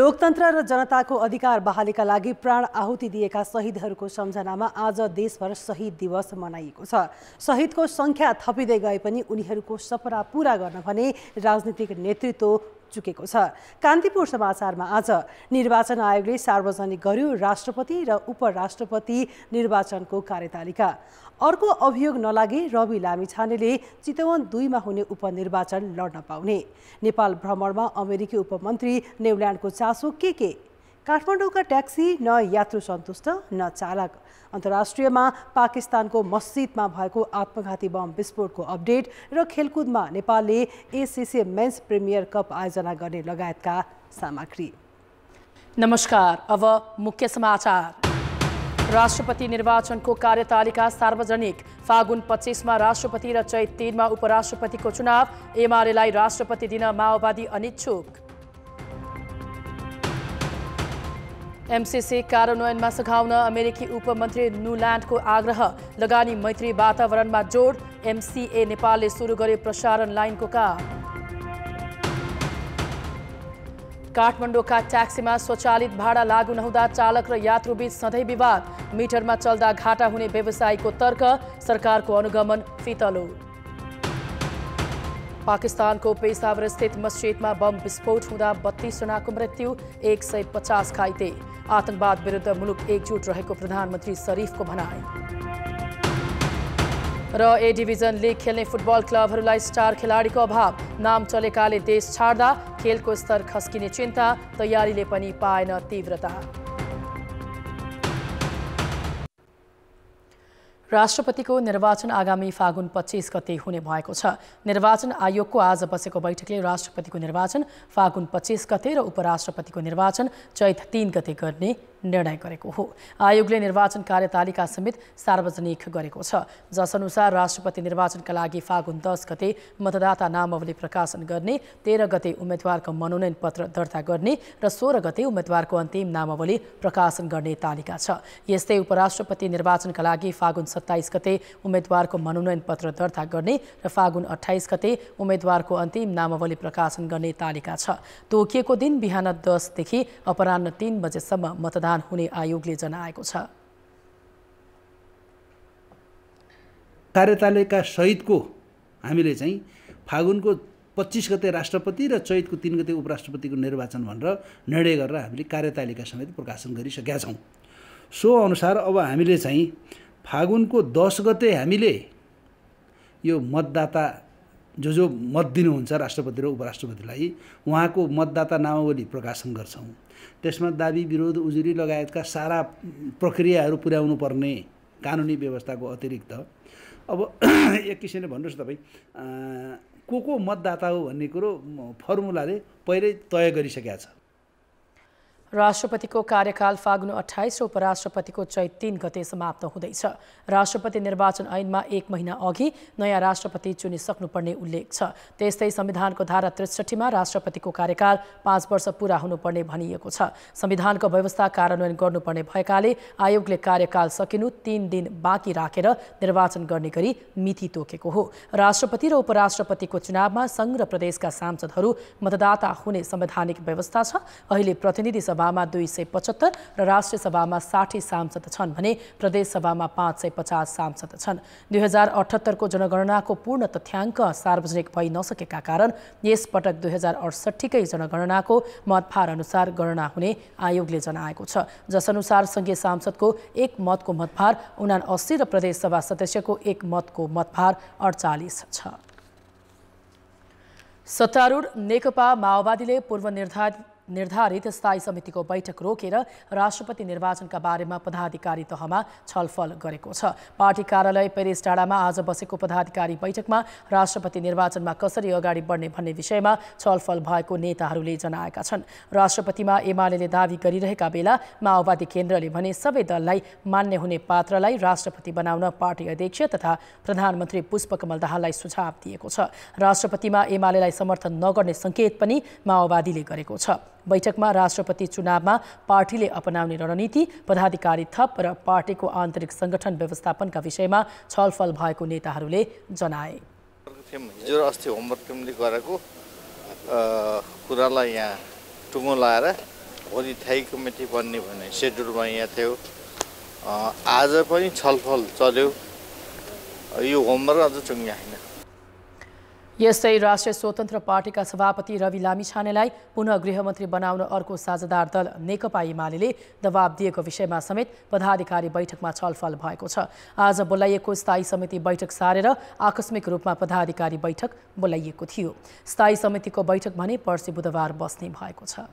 लोकतन्त्र र जनताको अधिकार बहालीका लागि प्राण आहुति दिएका शहीदहरूको सम्झनामा आज देशभर शहीद दिवस मनाइएको छ। शहीदको संख्या थपिँदै गए पनि उनीहरूको सपना पूरा गर्न भने राजनीतिक नेतृत्व चुकेको छ। कान्तिपुर समाचारमा आज निर्वाचन आयोगले सार्वजनिक गर्यो राष्ट्रपति र उपराष्ट्रपति निर्वाचनको कार्यतालिका। अर्को अभियोग नलागे रवि लामिछानेले चितवन 2 मा हुने उपनिर्वाचन लड्न पाउने। नेपाल भ्रमणमा अमेरिकी उपमन्त्री न्युल्यान्डको चासो के? काठमाडौँका ट्याक्सी न यात्रु सन्तुष्ट न चालक। अन्तर्राष्ट्रियमा पाकिस्तानको मस्जिदमा भएको आत्मघाती बम विस्फोटको अपडेट र खेलकुदमा नेपालले एसिसी मेन्स प्रिमियर कप आयोजना गर्ने लगायतका सामग्री। नमस्कार, अब मुख्य समाचार। राष्ट्रपति निर्वाचनको कार्यतालिका सार्वजनिक। फागुन 25 मा राष्ट्रपति र चैत 3 मा उपराष्ट्रपतिको चुनाव। एमालेलाई राष्ट्रपति दिन माओवादी अनिच्छुक। एमसीसी कार्यान्वयनमा सघाउन अमेरिकी उपमन्त्री न्युल्यान्डको आग्रह। लगानी मैत्री वातावरणमा जोड। एमसीए नेपालले सुरु गरे प्रसारण लाइनको काम। काठमाडौँका ट्याक्सीमा स्वचालित भाडा लागू नहुँदा चालक र यात्रुबीच सधैँ विवाद। मिटरमा चल्दा घाटा हुने व्यवसायीको तर्क। सरकारको अनुगमन फितलो। पाकिस्तानको पेशावर स्थित मस्जिदमा बम विस्फोट हुँदा 32 जनाको मृत्यु, 150 घाइते। आतंकवाद विरुद्ध मुलुक एकजुट रहेको प्रधानमन्त्री शरीफको भनाई। र ए डिभिजन लिग खेल्ने फुटबल क्लबहरूलाई स्टार खेलाडीको अभाव। नाम चलेकाले देश छाड्दा खेलको स्तर खस्किने चिन्ता। तयारीले पनि पाएन तीव्रता। राष्ट्रपतिको निर्वाचन आगामी फागुन 25 गते हुने भएको छ। निर्वाचन आयोगको आज बसेको बैठकले राष्ट्रपतिको निर्वाचन फागुन 25 गते र उपराष्ट्रपतिको निर्वाचन चैत 3 गते गर्ने निर्णय गरेको हो। आयोगले निर्वाचन कार्यतालिका समेत सार्वजनिक गरेको छ, जसअनुसार राष्ट्रपति निर्वाचनका लागि फागुन 10 गते मतदाता नामावली प्रकाशन गर्ने, 13 गते उम्मेद्वारको मनोनयन पत्र दर्ता गर्ने र 16 गते उम्मेद्वारको अन्तिम नामावली प्रकाशन गर्ने तालिका छ। यस्तै उपराष्ट्रपति निर्वाचनका लागि फागुन 27 गते उम्मेद्वारको मनोनयन पत्र दर्ता गर्ने र फागुन 28 गते उम्मेद्वारको अन्तिम नामावली प्रकाशन गर्ने तालिका छ। तोकिएको दिन बिहान 10 देखि अपराह्न 3 बजेसम्म मतदान हुने आयोगले जनाएको छ। कार्यतालिका सहितको हामीले चाहिँ फागुनको 25 गते राष्ट्रपति र चैतको 3 गते उपराष्ट्रपतिको निर्वाचन भनेर निर्णय गरेर हामीले कार्यतालिका समेत प्रकाशन गरिसकेका छौँ। सो अनुसार अब हामीले चाहिँ फागुनको 10 गते हामीले यो मतदाता जो मत दिनुहुन्छ राष्ट्रपति र उपराष्ट्रपतिलाई उहाँको मतदाता नामावली प्रकाशन गर्छौँ। त्यसमा दाबी विरोध उजुरी लगायतका सारा प्रक्रियाहरू पुर्याउनु पर्ने कानुनी व्यवस्थाको अतिरिक्त अब एक किसिमले भन्नुहोस् तपाईँ को मतदाता हो भन्ने कुरो फर्मुलाले पहिल्यै तय गरिसकेका छ। राष्ट्रपतिको कार्यकाल फागुन 28 र उपराष्ट्रपतिको चैत 3 गते समाप्त हुँदैछ। राष्ट्रपति निर्वाचन ऐनमा 1 महिना अघि नयाँ राष्ट्रपति चुनिसक्नुपर्ने उल्लेख छ। त्यस्तै संविधानको धारा 63 मा राष्ट्रपतिको कार्यकाल 5 वर्ष पूरा हुनुपर्ने भनिएको छ। संविधानको व्यवस्था कार्यान्वयन गर्नुपर्ने भएकाले आयोगले कार्यकाल सकिनु 3 दिन बाँकी राखेर निर्वाचन गर्ने गरी मिति तोकेको हो। राष्ट्रपति र उपराष्ट्रपतिको चुनावमा संघ र प्रदेशका सांसदहरू मतदाता हुने संवैधानिक व्यवस्था छ। अहिले प्रतिनिधि सभामा 275 र राष्ट्रिय सभामा 60 सांसद छन् भने प्रदेश सभामा 550 सांसद छन्। 2078 को जनगणनाको पूर्ण तथ्याङ्क सार्वजनिक भइ नसकेका कारण यस पटक 2068 कै जनगणनाको मतभार अनुसार गणना हुने आयोगले जनाएको छ, जसअनुसार संघीय सांसदको 1 मतको मतभार 79 र प्रदेश सभा सदस्यको 1 मतको मतभार 48 छ। सत्तारूढ नेकपा माओवादीले पूर्व निर्धारित स्थायी समितिको बैठक रोकेर राष्ट्रपति निर्वाचनका बारेमा पदाधिकारी तहमा छलफल गरेको छ। पार्टी कार्यालय पेरिस डाँडामा आज बसेको पदाधिकारी बैठकमा राष्ट्रपति निर्वाचनमा कसरी अगाडि बढ्ने भन्ने विषयमा छलफल भएको नेताहरूले जनाएका छन्। राष्ट्रपतिमा एमालेले दावी गरिरहेका बेला माओवादी केन्द्रले भने सबै दललाई मान्य हुने पात्रलाई राष्ट्रपति बनाउन पार्टी अध्यक्ष तथा प्रधानमन्त्री पुष्पकमल दाहाललाई सुझाव दिएको छ। राष्ट्रपतिमा एमालेलाई समर्थन नगर्ने सङ्केत पनि माओवादीले गरेको छ। बैठकमा राष्ट्रपति चुनावमा पार्टीले अपनाउने रणनीति, पदाधिकारी थप र पार्टीको आन्तरिक संगठन व्यवस्थापनका विषयमा छलफल भएको नेताहरूले जनाए। हिजो अस्ति होमवर्क टिमले गरेको कुरालाई यहाँ टुङ्गो लाएर भोलि स्थायी कमिटी बन्ने भन्ने सेड्युलमा यहाँ थियो। आज पनि छलफल चल्यो। यो होमवर्क अझ चुङ्ग्या होइन। यस्तै राष्ट्रिय स्वतन्त्र पार्टीका सभापति रवि लामिछानेलाई पुनः गृहमन्त्री बनाउन अर्को साझेदार दल नेकपा एमाले दबाब दिएको विषयमा समेत पदाधिकारी बैठकमा छलफल भएको छ। आज बोलाइएको स्थायी समिति बैठक सारेर आकस्मिक रूपमा पदाधिकारी बैठक बोलाइएको थियो। स्थायी समितिको बैठक भने पर्सि बुधबार बस्ने भएको छ।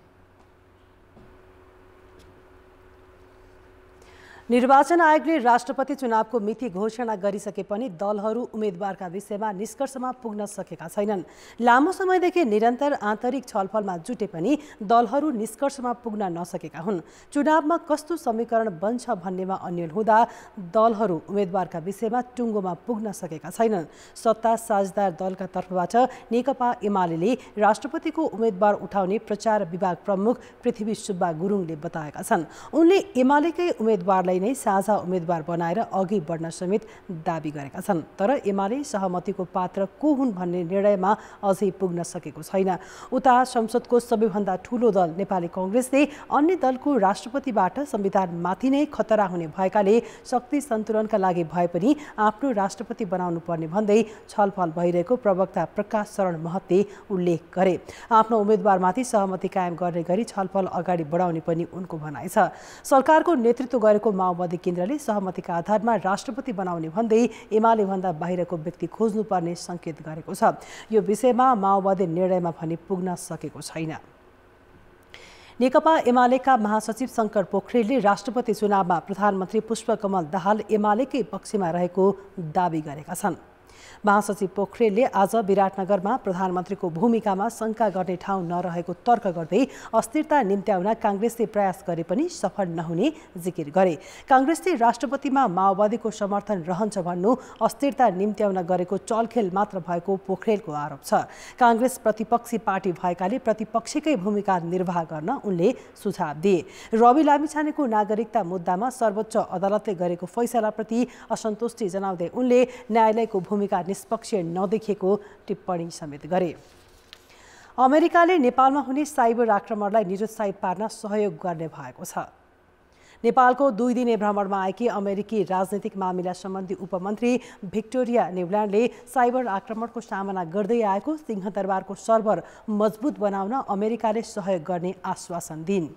निर्वाचन आयोगले राष्ट्रपति चुनावको मिति घोषणा गरिसके पनि दलहरू उम्मेदवारका विषयमा निष्कर्षमा पुग्न सकेका छैनन्। लामो समयदेखि निरन्तर आन्तरिक छलफलमा जुटे पनि दलहरू निष्कर्षमा पुग्न नसकेका हुन्। चुनावमा कस्तो समीकरण बन्छ भन्नेमा अन्यल हुँदा दलहरू उम्मेदवारका विषयमा टुङ्गोमा पुग्न सकेका छैनन्। सत्ता साझेदार दलका तर्फबाट नेकपा एमाले राष्ट्रपतिको उम्मेदवार उठाउने प्रचार विभाग प्रमुख पृथ्वी सुब्बा गुरुङले बताएका छन्। उनले एमालेकै उम्मेदवारलाई नै साझा उम्मेदवार बनाएर अघि बढ्न समेत दाबी गरेका छन्। तर एमाले सहमतिको पात्र को हुन् भन्ने निर्णयमा अझै पुग्न सकेको छैन। उता संसदको सबैभन्दा ठूलो दल नेपाली कांग्रेसले अन्य दलको राष्ट्रपतिबाट संविधानमाथि नै खतरा हुने भएकाले शक्ति सन्तुलनका लागि भए पनि आफ्नो राष्ट्रपति बनाउनु पर्ने भन्दै छलफल भइरहेको प्रवक्ता प्रकाश शरण महतले उल्लेख गरे। आफ्नो उम्मेदवारमाथि सहमति कायम गर्ने गरी छलफल अगाडि बढाउने पनि उनको भनाइ छ। सरकारको नेतृत्व गरेको माओवादी केन्द्रले सहमतिका आधारमा राष्ट्रपति बनाउने भन्दै एमाले भन्दा बाहिरको व्यक्ति खोज्नुपर्ने संकेत गरेको छ। यो विषयमा माओवादी निर्णयमा भने पुग्न सकेको छैन। नेकपा एमालेका महासचिव शंकर पोखरेलले राष्ट्रपति चुनावमा प्रधानमन्त्री पुष्पकमल दाहाल एमालेकै पक्षमा रहेको दाबी गरेका छन्। महासचिव पोखरेलले आज विराटनगरमा प्रधानमन्त्रीको भूमिकामा शंका गर्ने ठाउँ नरहेको तर्क गर्दै अस्थिरता निम्त्याउन कांग्रेसले प्रयास गरे पनि सफल नहुने जिकिर गरे। कांग्रेसले राष्ट्रपतिमा माओवादीको समर्थन रहन्छ भन्नु अस्थिरता निम्त्याउन गरेको चलखेल मात्र भएको पोखरेलको आरोप छ। कांग्रेस प्रतिपक्षी पार्टी भएकाले प्रतिपक्षकै भूमिका निर्वाह गर्न उनले सुझाव दिए। रवि लामिछानेको नागरिकता मुद्दामा सर्वोच्च अदालतले गरेको फैसलाप्रति असन्तुष्टि जनाउँदै उनले न्यायालयको भूमिका निष्पक्ष नदेखिएको टिप्पणी समेत गरे। अमेरिकाले नेपालमा हुने साइबर आक्रमणलाई निरुत्साहित पार्न सहयोग गर्ने भएको छ। नेपालको 2 दिने भ्रमणमा आएकी अमेरिकी राजनीतिक मामिला सम्बन्धी उपमन्त्री भिक्टोरिया न्युल्यान्डले साइबर आक्रमणको सामना गर्दै आएको सिंहदरबारको सर्भर मजबुत बनाउन अमेरिकाले सहयोग गर्ने आश्वासन दिइन्।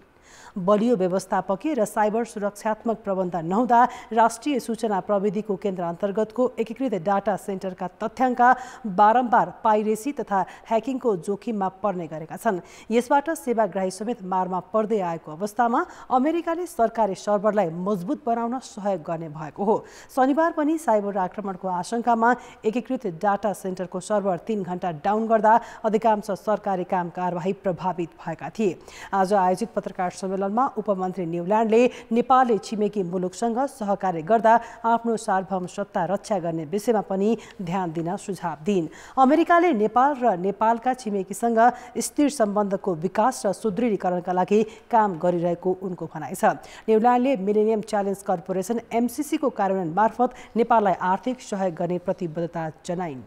बलियो व्यवस्थापकीय र साइबर सुरक्षात्मक प्रबन्ध नहुँदा राष्ट्रिय सूचना प्रविधिको केन्द्र अन्तर्गतको एकीकृत डाटा सेन्टरका तथ्याङ्क बारम्बार पाइरेसी तथा ह्याकिङको जोखिममा पर्ने गरेका छन्। यसबाट सेवाग्राही समेत मारमा पर्दै आएको अवस्थामा अमेरिकाले सरकारी सर्भरलाई मजबुत बनाउन सहयोग गर्ने भएको हो। शनिबार पनि साइबर आक्रमणको आशंकामा एकीकृत डाटा सेन्टरको सर्भर 3 घण्टा डाउन गर्दा अधिकांश सरकारी काम कारबाही प्रभावित भएका थिए। आज आयोजित पत्रकार सम्मेलनमा उपमन्त्री न्युल्यान्डले नेपालले छिमेकी मुलुकसँग सहकार्य गर्दा आफ्नो सार्वभौम सत्ता रक्षा गर्ने विषयमा पनि ध्यान दिन सुझाव दिइन्। अमेरिकाले नेपाल र नेपालका छिमेकीसँग स्थिर सम्बन्धको विकास र सुदृढीकरणका लागि काम गरिरहेको उनको भनाइ छ। न्युल्यान्डले मिलेनियम च्यालेन्ज कर्पोरेसन MCC को कार्यान्वयन मार्फत नेपाललाई आर्थिक सहयोग गर्ने प्रतिबद्धता जनाइन्।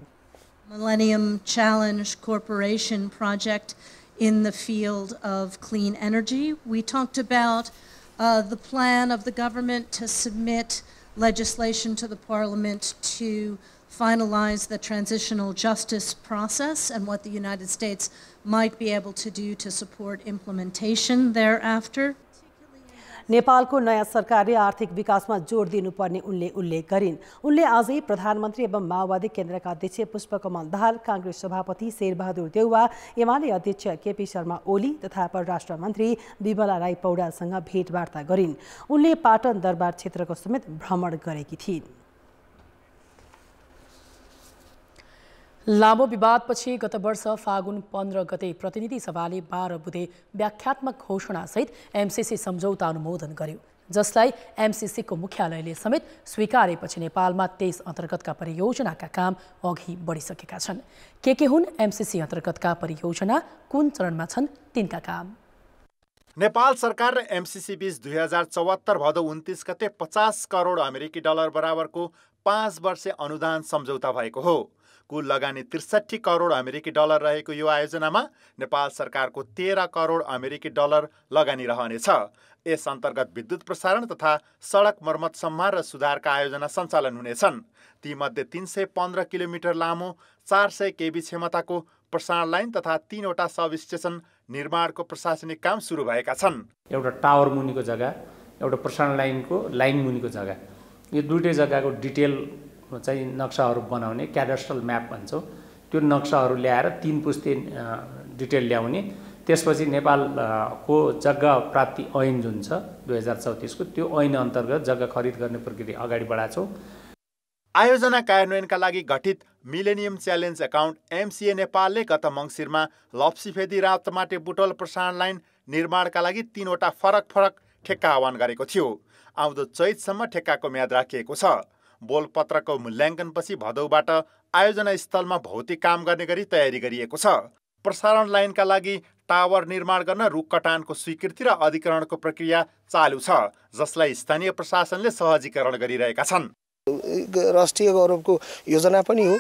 Millennium Challenge Corporation project in the field of clean energy. We talked about the plan of the government to submit legislation to the Parliament to finalize the transitional justice process and what the United States might be able to do to support implementation thereafter. नेपालको नयाँ सरकारले आर्थिक विकासमा जोड दिनुपर्ने उनले उल्लेख गरिन्। उनले आजै प्रधानमन्त्री एवं माओवादी केन्द्रका अध्यक्ष पुष्पकमल दाहाल, कांग्रेस सभापति शेरबहादुर देउवा, एमाले अध्यक्ष केपी शर्मा ओली तथा परराष्ट्र मन्त्री विमला राई पौडालसँग भेटवार्ता गरिन्। उनले पाटन दरबार क्षेत्रको समेत भ्रमण गरेकी थिइन्। लामो विवादपछि गत वर्ष फागुन 15 गते प्रतिनिधि सभाले 12 बुँदे व्याख्यात्मक घोषणासहित MCC सम्झौता अनुमोदन गर्यो, जसलाई MCC को मुख्यालयले समेत स्वीकारेपछि नेपालमा 23 अन्तर्गतका परियोजनाका काम अघि बढिसकेका छन्। के हुन् MCC अन्तर्गतका परियोजना, कुन चरणमा छन् तिनका काम? नेपाल सरकार र MCC बीच 2074 भदौ 29 गते 50 करोड अमेरिकी डलर बराबरको 5 वर्षे अनुदान सम्झौता भएको हो। कुल लगानी 63 करोड अमेरिकी डलर रहेको यो आयोजनामा नेपाल सरकारको 13 करोड अमेरिकी डलर लगानी रहनेछ। यस अन्तर्गत विद्युत प्रसारण तथा सडक मर्मत सम्हार र सुधारका आयोजना सञ्चालन हुनेछन्। तीमध्ये 315 किलोमिटर लामो 400 केबी क्षमताको प्रसारण लाइन तथा 3 वटा सब स्टेसन निर्माणको प्रशासनिक काम सुरु भएका छन्। एउटा टावर मुनिको जग्गा, एउटा प्रसारण लाइन मुनिको जग्गा, यो दुईटै जग्गाको डिटेल चाहिँ नक्साहरू बनाउने क्याडस्ट्रल म्याप भन्छौँ, त्यो नक्साहरू ल्याएर 3 पुस्ते डिटेल ल्याउने। त्यसपछि नेपालको जग्गा प्राप्ति ऐन जुन छ 2034 को, त्यो ऐन अन्तर्गत जग्गा खरिद गर्ने प्रक्रिया अगाडि बढाएको छौँ। आयोजना कार्यान्वयनका लागि गठित मिलेनियम च्यालेन्ज एकाउन्ट MCA नेपालले गत मङ्सिरमा लप्सीफेदी रातमाटे बुटोल प्रसारण लाइन निर्माणका लागि 3 वटा फरक ठेक्का आह्वान गरेको थियो। आउँदो चैतसम्म ठेक्काको म्याद राखिएको छ। बोलपत्रको मूल्याङ्कनपछि भदौबाट आयोजना स्थलमा भौतिक काम गर्ने गरी तयारी गरिएको छ। प्रसारण लाइनका लागि टावर निर्माण गर्न रुख कटानको स्वीकृति र अधिग्रहणको प्रक्रिया चालु छ, जसलाई स्थानीय प्रशासनले सहजीकरण गरिरहेका छन्। राष्ट्रिय गौरवको योजना पनि हो।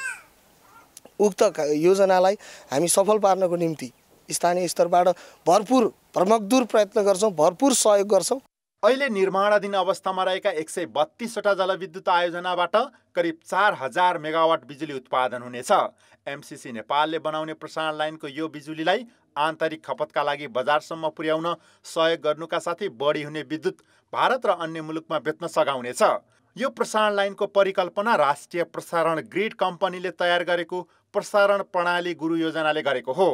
उक्त योजनालाई हामी सफल पार्नको निम्ति स्थानीय स्तरबाट भरपूर प्रमग्दुर प्रयत्न गर्छौँ, भरपूर सहयोग गर्छौँ। अहिले निर्माणाधीन अवस्थामा रहेका 132 वटा जलविद्युत आयोजनाबाट करिब 4000 मेगावाट बिजुली उत्पादन हुनेछ। MCC नेपालले बनाउने प्रसारण लाइनको यो बिजुलीलाई आन्तरिक खपतका लागि बजारसम्म पुर्याउन सहयोग गर्नुका साथै बढी हुने विद्युत भारत र अन्य मुलुकमा बेच्न सघाउनेछ। यो प्रसारण लाइनको परिकल्पना राष्ट्रिय प्रसारण ग्रिड कम्पनीले तयार गरेको प्रसारण प्रणाली गुरु योजनाले गरेको हो।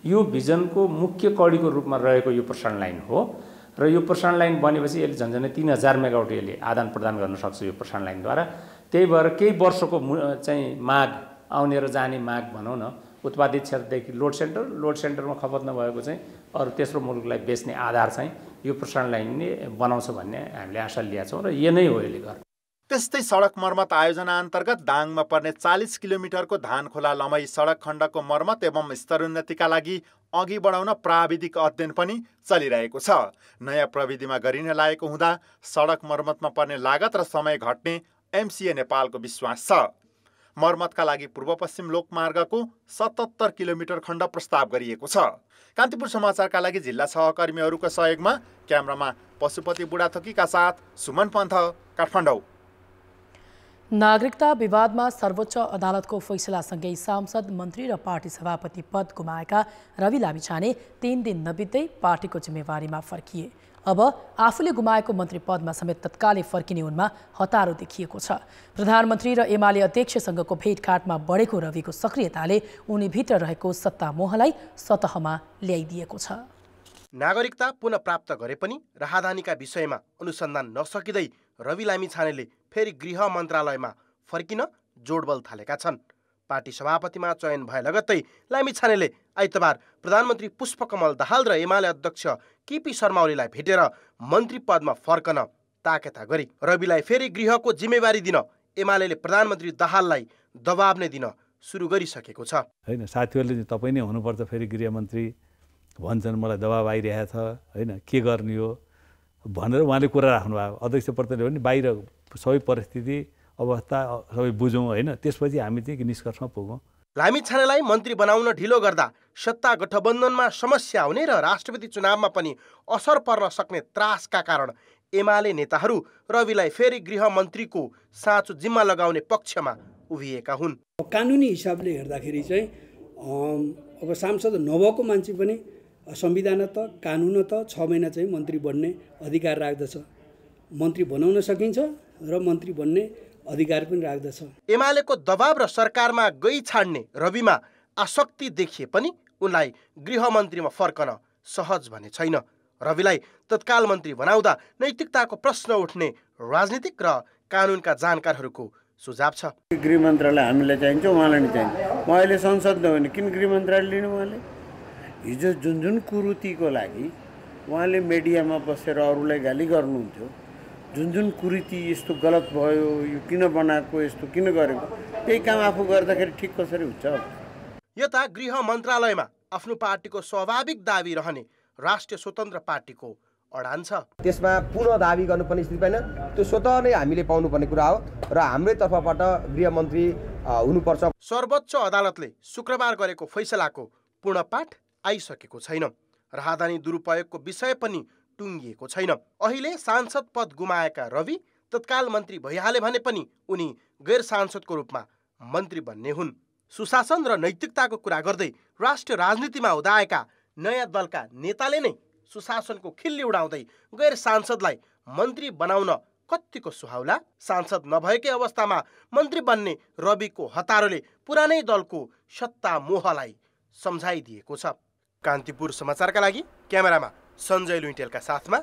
यो भिजनको मुख्य कडीको रूपमा रहेको यो प्रसारण लाइन हो र यो प्रसारण लाइन बनेपछि यसले झन्झनै 3000 मेगावाट यसले आदान प्रदान गर्न सक्छ यो प्रसारण लाइनद्वारा। त्यही भएर केही वर्षको चाहिँ माग, आउने र जाने माग भनौँ न, उत्पादित क्षेत्रदेखि लोड सेन्टरमा खपत नभएको चाहिँ अरू तेस्रो मुलुकलाई बेच्ने आधार चाहिँ यो प्रसारण लाइनले बनाउँछ भन्ने हामीले आशा लिएका छौँ र यो नै हो यसले गर्नु। त्यस्तै सडक मर्मत आयोजना अन्तर्गत दाङमा पर्ने 40 किलोमिटरको धानखोला लमई सडक खण्डको मर्मत एवं स्तरोन्नतिका लागि अघि बढाउन प्राविधिक अध्ययन पनि चलिरहेको छ। नयाँ प्रविधिमा गरिन लागेको हुँदा सडक मर्मतमा पर्ने लागत र समय घट्ने MCA नेपालको विश्वास छ। मर्मतका लागि पूर्व पश्चिम लोकमार्गको 77 किलोमिटर खण्ड प्रस्ताव गरिएको छ। कान्तिपुर समाचारका लागि जिल्ला सहकर्मीहरूको सहयोगमा क्यामेरामा पशुपति बुढाथोकीका साथ सुमन पन्थ, काठमाडौँ। नागरिकता विवादमा सर्वोच्च अदालतको फैसलासँगै सांसद, मन्त्री र पार्टी सभापति पद गुमाएका रवि लामिछाने 3 दिन नबित्दै पार्टीको जिम्मेवारीमा फर्किए। अब आफूले गुमाएको मन्त्री पदमा समेत तत्कालै फर्किने उनमा हतारो देखिएको छ। प्रधानमन्त्री र एमाले अध्यक्षसँगको भेटघाटमा बढेको रविको सक्रियताले उनीभित्र रहेको सत्ता मोहलाई सतहमा ल्याइदिएको छ। नागरिकता पुनः प्राप्त गरे पनि राहदानीका विषयमा अनुसन्धान नसकिँदै रवि लामिछानेले फेरि गृह मन्त्रालयमा फर्किन जोडबल थालेका छन्। पार्टी सभापतिमा चयन भए लगत्तै लामिछानेले आइतबार प्रधानमन्त्री पुष्पकमल दाहाल र एमाले अध्यक्ष केपी शर्मा ओलीलाई भेटेर मन्त्री पदमा फर्कन ताकेता गरी रविलाई फेरि गृहको जिम्मेवारी दिन एमालेले प्रधानमन्त्री दाहाललाई दबाब नै दिन सुरु गरिसकेको छ। हैन, साथीहरूले तपाईँ नै हुनुपर्छ फेरि गृहमन्त्री भन्छन्, मलाई दबाब आइरहेको छ, हैन के गर्ने हो भनेर उहाँले कुरा राख्नुभयो। अध्यक्ष प्रधानले पनि बाहिर सबै परिस्थिति अवस्था सबै बुझौँ, होइन, त्यसपछि हामी चाहिँ निष्कर्षमा पुगौँ। लामिछानेलाई मन्त्री बनाउन ढिलो गर्दा सत्ता गठबन्धनमा समस्या आउने र राष्ट्रपति चुनावमा पनि असर पर्न सक्ने त्रासका कारण एमाले नेताहरू रविलाई फेरि गृहमन्त्रीको साँचो जिम्मा लगाउने पक्षमा उभिएका हुन्। कानुनी हिसाबले हेर्दाखेरि चाहिँ अब सांसद नभएको मान्छे पनि संविधान त कानुन त 6 महिना चाहिँ मन्त्री बन्ने अधिकार राख्दछ। मन्त्री बनाउन सकिन्छ र मन्त्री बन्ने अधिकार पनि राख्दछ। एमालेको दबाब र सरकारमा गई छाड्ने रविमा आसक्ति देखिए पनि उनलाई गृहमन्त्रीमा फर्कन सहज भने छैन। रविलाई तत्काल मन्त्री बनाउँदा नैतिकताको प्रश्न उठ्ने राजनीतिक र कानुनका जानकारहरूको सुझाव छ। गृह मन्त्रालय हामीलाई चाहिन्छ, उहाँलाई नै चाहिन्छ। उहाँले संसद नभए किन गृह मन्त्रालय लिनु? उहाँले हिजो जुन कुरीतिको लागि उहाँले मिडियामा बसेर अरूलाई गाली गर्नुहुन्थ्यो, जुन कुरीति यस्तो गलत भयो, यो किन बनाएको, यस्तो किन गरेको, त्यही काम आफू गर्दाखेरि ठिक कसरी हुन्छ? यता गृह मन्त्रालयमा आफ्नो पार्टीको स्वाभाविक दाबी रहने राष्ट्रिय स्वतन्त्र पार्टीको अडान छ। त्यसमा पुनः दाबी गर्नुपर्ने स्थिति छैन, त्यो स्वतः नै हामीले पाउनुपर्ने कुरा हो र हाम्रै तर्फबाट गृहमन्त्री हुनुपर्छ। सर्वोच्च अदालतले शुक्रबार गरेको फैसलाको पूर्णपाठ आइसकेको छैन। राहदानी दुरुपयोगको विषय पनि टुङ्गिएको छैन। अहिले सांसद पद गुमाएका रवि तत्काल मन्त्री भइहाले भने पनि उनी गैर सांसदको रूपमा मन्त्री बन्ने हुन्। सुशासन र नैतिकताको कुरा गर्दै राष्ट्रिय राजनीतिमा उदाएका नयाँ दलका नेताले नै सुशासनको खिल्ली उडाउँदै गैर सांसदलाई मन्त्री बनाउन कत्तिको सुहाउला। सांसद नभएकै अवस्थामा मन्त्री बन्ने रविको हतारोले पुरानै दलको सत्ता मोहलाई सम्झाइदिएको छ। कान्तिपुर समाचारका लागि क्यामेरामा सञ्जय लुइटेलका साथमा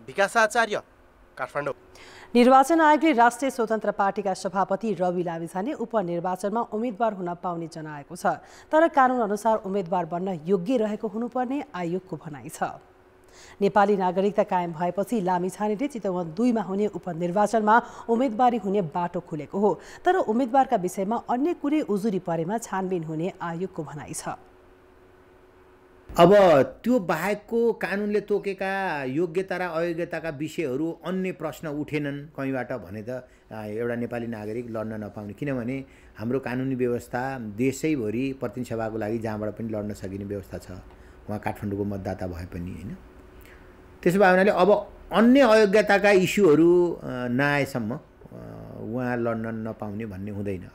विकास आचार्य, काठमाडौँ। निर्वाचन आयोगले राष्ट्रिय स्वतन्त्र पार्टीका सभापति रवि लामिछाने उपनिर्वाचनमा उम्मेद्वार हुन पाउने जनाएको छ। तर कानुन अनुसार उम्मेद्वार बन्न योग्य रहेको हुनुपर्ने आयोगको भनाइ छ। नेपाली नागरिकता कायम भएपछि लामिछानेले चितवन 2 मा हुने उपनिर्वाचनमा उम्मेदवारी हुने बाटो खुलेको हो। तर उम्मेद्वारका विषयमा अन्य कुनै उजुरी परेमा छानबिन हुने आयोगको भनाइ छ। अब त्यो बाहेकको कानुनले तोकेका योग्यता र अयोग्यताका विषयहरू अन्य प्रश्न उठेनन् कहीँबाट भने त एउटा नेपाली नागरिक लड्न नपाउने, किनभने हाम्रो कानुनी व्यवस्था देशैभरि प्रतिनिधि सभाको लागि जहाँबाट पनि लड्न सकिने व्यवस्था छ, उहाँ काठमाडौँको मतदाता भए पनि होइन। त्यसो भए हुनाले अब अन्य अयोग्यताका इस्युहरू नआएसम्म उहाँ लड्न नपाउने भन्ने हुँदैन।